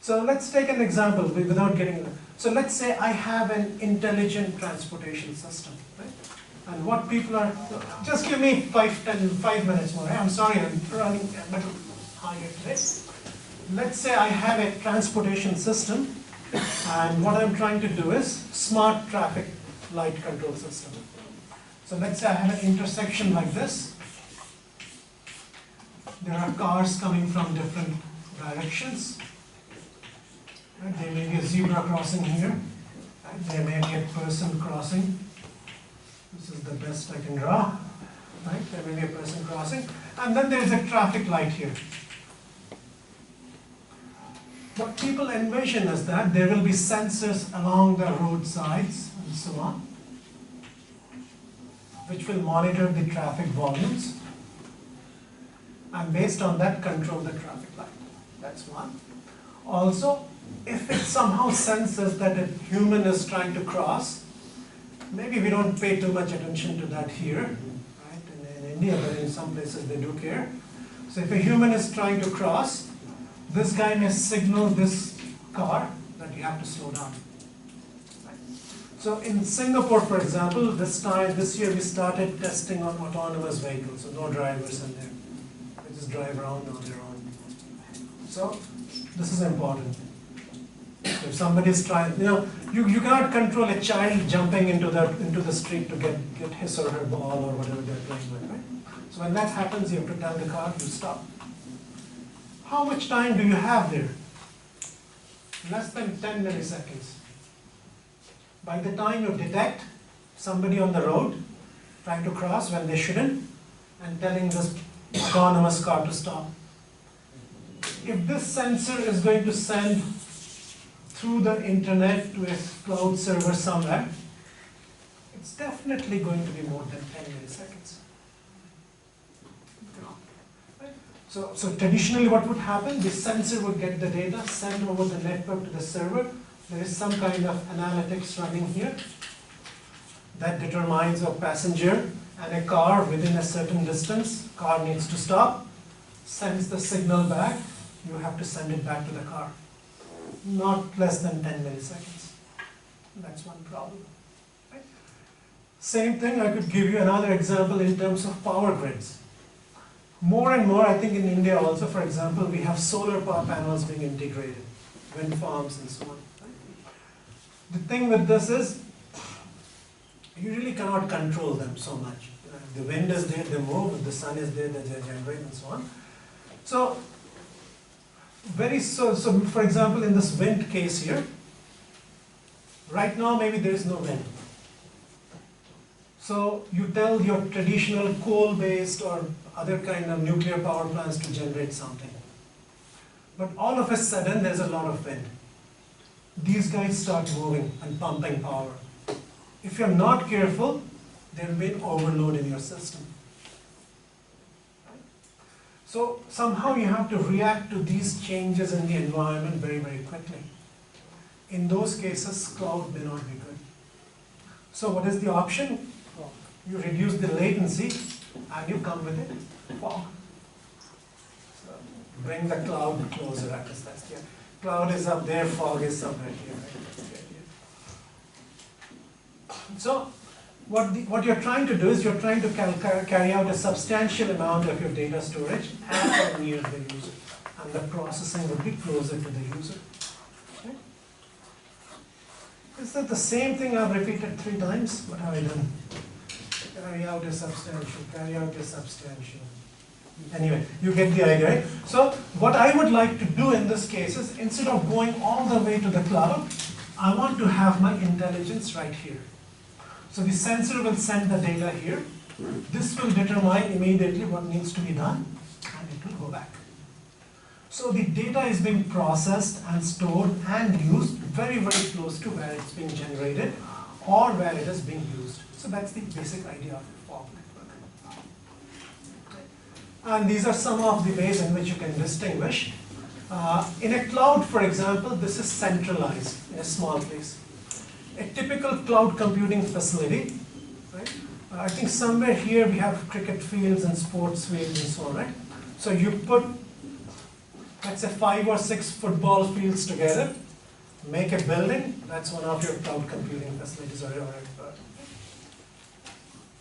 So let's take an example without getting, so let's say I have an intelligent transportation system, right? And what people are, just give me 5 minutes more. I'm sorry, I'm running a little higher today. Let's say I have a transportation system, and what I'm trying to do is smart traffic light control system. So let's say I have an intersection like this. There are cars coming from different directions. Right? There may be a zebra crossing here. Right? There may be a person crossing. This is the best I can draw. Right? There may be a person crossing. And then there is a traffic light here. What people envision is that there will be sensors along the roadsides and so on, which will monitor the traffic volumes, and based on that control the traffic light. That's one. Also, if it somehow senses that a human is trying to cross, maybe we don't pay too much attention to that here, right? In India, but in some places they do care. So if a human is trying to cross, this guy may signal this car that you have to slow down. So in Singapore, for example, this year we started testing on autonomous vehicles, so no drivers in there. They just drive around on their own. So this is important. If somebody is trying, you cannot control a child jumping into the street to get his or her ball or whatever they're playing with, right? So when that happens, you have to tell the car to stop. How much time do you have there? Less than 10 milliseconds. By the time you detect somebody on the road trying to cross when they shouldn't, and telling this autonomous car to stop. If this sensor is going to send through the internet to a cloud server somewhere, it's definitely going to be more than 10 milliseconds. So traditionally what would happen, the sensor would get the data, send over the network to the server. There is some kind of analytics running here that determines a passenger and a car within a certain distance. Car needs to stop, sends the signal back, you have to send it back to the car. Not less than 10 milliseconds. That's one problem. Right? Same thing, I could give you another example in terms of power grids. More and more, I think in India also, for example, we have solar power panels being integrated, wind farms and so on. The thing with this is, you really cannot control them so much. The wind is there, they move, if the sun is there, they generate and so on. So, so for example, in this wind case here, right now maybe there is no wind. So you tell your traditional coal-based or other kind of nuclear power plants to generate something. But all of a sudden there's a lot of wind. These guys start moving and pumping power. If you're not careful, there will be an overload in your system. So somehow you have to react to these changes in the environment very, very quickly. In those cases, cloud may not be good. So what is the option? Well, you reduce the latency and you come with it, fog. So bring the cloud closer, I guess that's here. Cloud is up there, fog is somewhere here. Right? So what you're trying to do is you're trying to carry out a substantial amount of your data storage at or near the user. And the processing would be closer to the user. Okay? Is that the same thing I've repeated 3 times? What have I done? Carry out a substantial, carry out a substantial. Anyway, you get the idea, right? So what I would like to do in this case is, instead of going all the way to the cloud, I want to have my intelligence right here. So the sensor will send the data here. This will determine immediately what needs to be done, and it it will go back. So the data is being processed and stored and used very, very close to where it's being generated or where it is being used. So that's the basic idea of a fog network. And these are some of the ways in which you can distinguish. In a cloud, for example, this is centralized in a small place. A typical cloud computing facility, right? I think somewhere here we have cricket fields and sports fields and so on, right? So you put, let's say, 5 or 6 football fields together, make a building, that's one of your cloud computing facilities.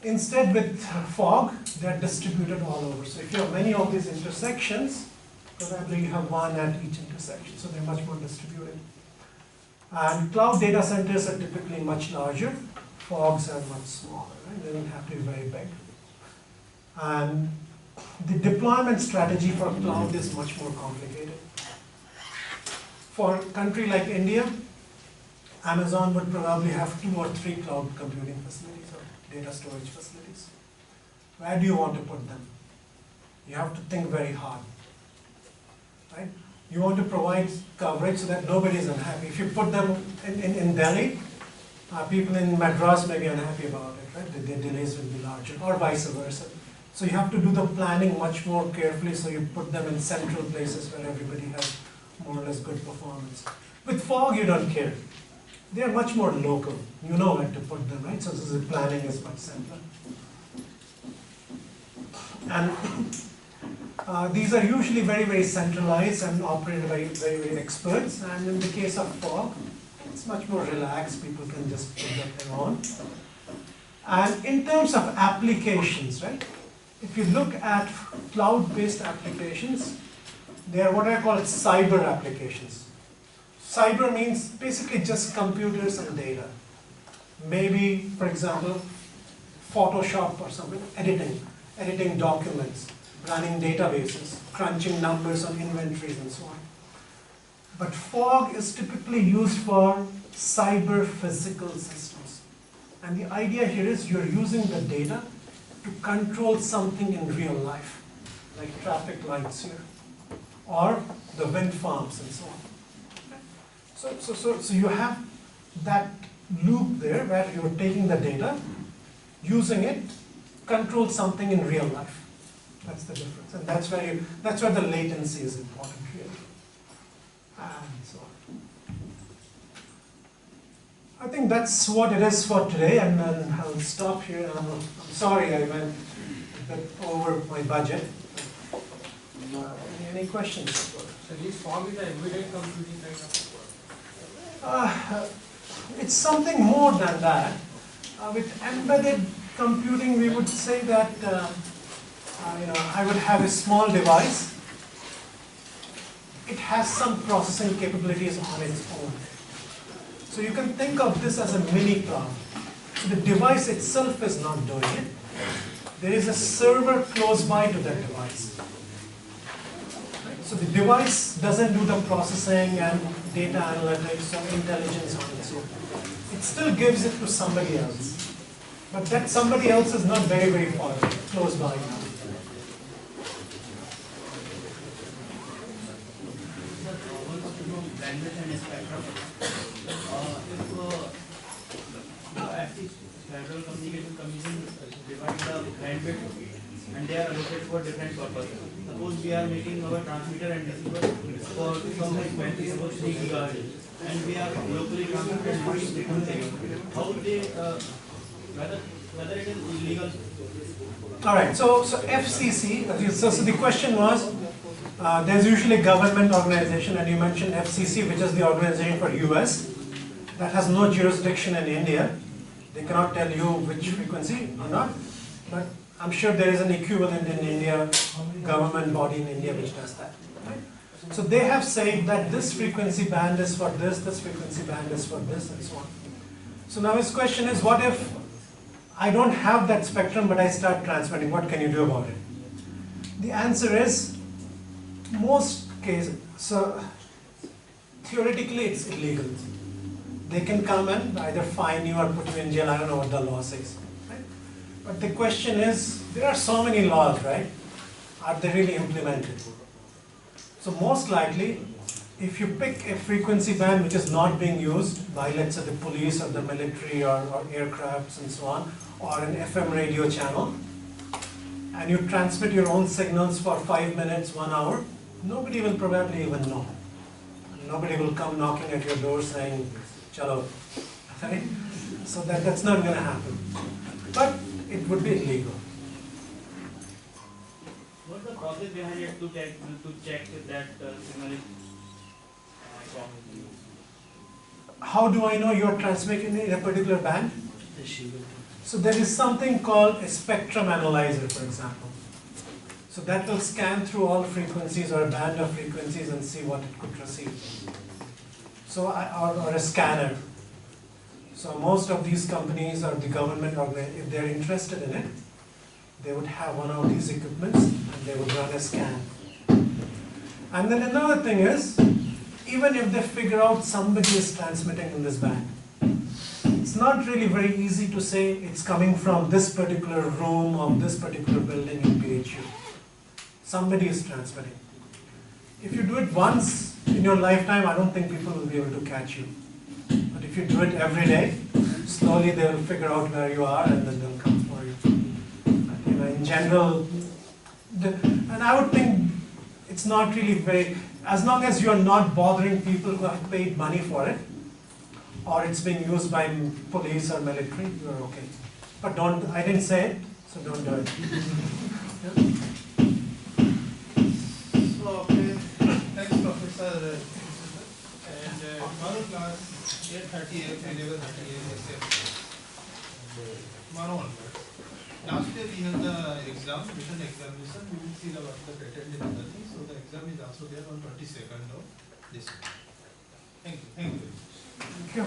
Instead, with fog, they're distributed all over. So if you have many of these intersections, probably you have one at each intersection, so they're much more distributed. And cloud data centers are typically much larger. Fogs are much smaller, right? They don't have to be very big. And the deployment strategy for cloud is much more complicated. For a country like India, Amazon would probably have 2 or 3 cloud computing facilities or data storage facilities. Where do you want to put them? You have to think very hard, right? You want to provide coverage so that nobody is unhappy. If you put them in Delhi, people in Madras may be unhappy about it, right? The delays will be larger, or vice versa. So you have to do the planning much more carefully, so you put them in central places where everybody has more or less good performance. With fog, you don't care. They are much more local. You know where to put them, right? So the planning is much simpler. And these are usually very, very centralized and operated by very, very experts. And in the case of fog, it's much more relaxed. People can just put that thing on. And in terms of applications, right? If you look at cloud-based applications, they are what I call cyber applications. Cyber means basically just computers and data. Maybe, for example, Photoshop or something, editing documents, running databases, crunching numbers on inventories and so on. But fog is typically used for cyber physical systems. And the idea here is you're using the data to control something in real life, like traffic lights here, or the wind farms and so on. So you have that loop there where you're taking the data, using it, control something in real life. That's the difference, and that's where the latency is important here, and so on. I think that's what it is for today, and then I'll stop here. I'm sorry I went a bit over my budget. Any questions? So this fog is an everyday computing kind of work? It's something more than that. With embedded computing, we would say that I would have a small device. It has some processing capabilities on its own. So you can think of this as a mini cloud. So the device itself is not doing it. There is a server close by to that device. So the device doesn't do the processing and data analytics or intelligence on its own. It still gives it to somebody else. But that somebody else is not very, very far, close by now. Federal Communication Commission divide the bandwidth and they are allocated for different purposes. Suppose we are making our transmitter and receiver for some frequency, suppose 3 GHz, and we are locally transmitted doing different things. How they, whether it is illegal? All right, so FCC, so the question was, there's usually a government organization, and you mentioned FCC, which is the organization for US, that has no jurisdiction in India. They cannot tell you which frequency or not, but I'm sure there is an equivalent in India, government body in India which does that. Right? So they have said that this frequency band is for this frequency band is for this, and so on. So now his question is, what if I don't have that spectrum but I start transmitting? What can you do about it? The answer is, most cases, so theoretically it's illegal. They can come and either fine you or put you in jail. I don't know what the law says. Right? But the question is, there are so many laws, right? are they really implemented? So most likely, if you pick a frequency band which is not being used by, let's say, the police or the military or aircrafts and so on, or an FM radio channel, and you transmit your own signals for 5 minutes, 1 hour, nobody will probably even know. Nobody will come knocking at your door saying, chalo, right? So that's not going to happen. But it would be illegal. What's the process behind it to check if that signal is wrong? How do I know you're transmitting in a particular band? So there is something called a spectrum analyzer, for example. So that will scan through all frequencies or a band of frequencies and see what it could receive. So, or a scanner. So most of these companies or the government, if they're interested in it, they would have one of these equipments and they would run a scan. And then another thing is, even if they figure out somebody is transmitting in this band, it's not really very easy to say it's coming from this particular room of this particular building in BHU. Somebody is transmitting. If you do it once in your lifetime, I don't think people will be able to catch you. But if you do it every day, slowly they will figure out where you are and then they'll come for you. But, in general, and I would think it's not really very, as long as you're not bothering people who have paid money for it, or it's being used by police or military, you're okay. But I didn't say it, so don't do it. Yeah. So, okay, thanks Professor. And tomorrow class 8:30 a.m. 11:30 a.m. Tomorrow onwards. Last day we have the exam, written examination. We will see about the patent and other things. So the exam is also there on 22nd of this month. Thank you. Thank you very much. Thank you.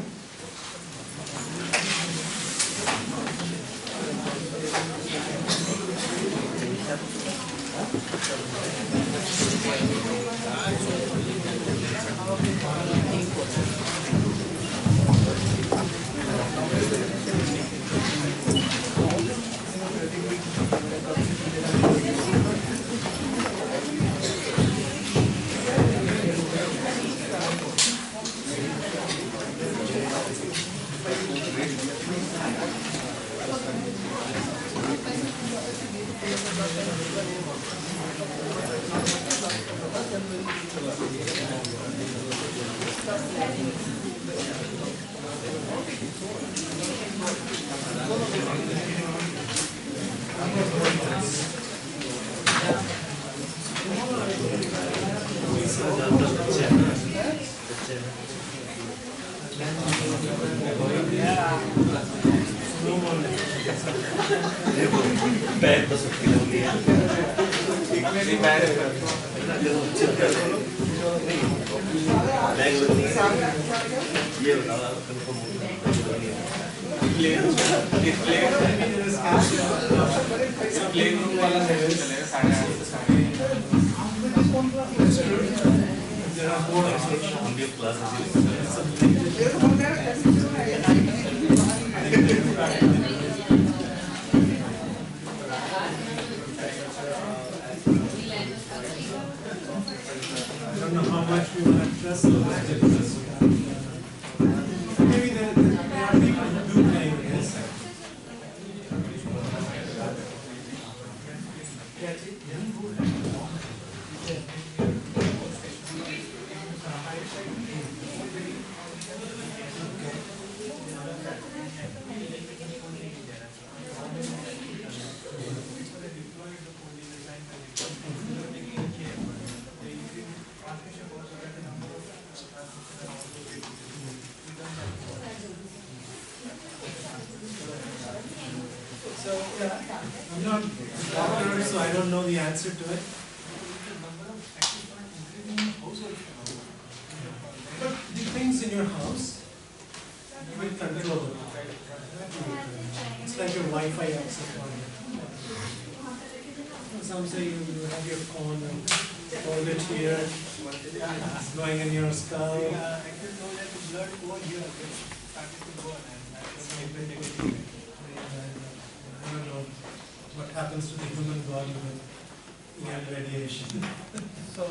I'm not a doctor, so I don't know the answer to it. But the things in your house, you will control them. It's like your Wi-Fi access point. Some say you have your phone and hold it here, it's going in your skull. I can know that the blood over here started to go and I don't know what happens to the human body when and radiation. So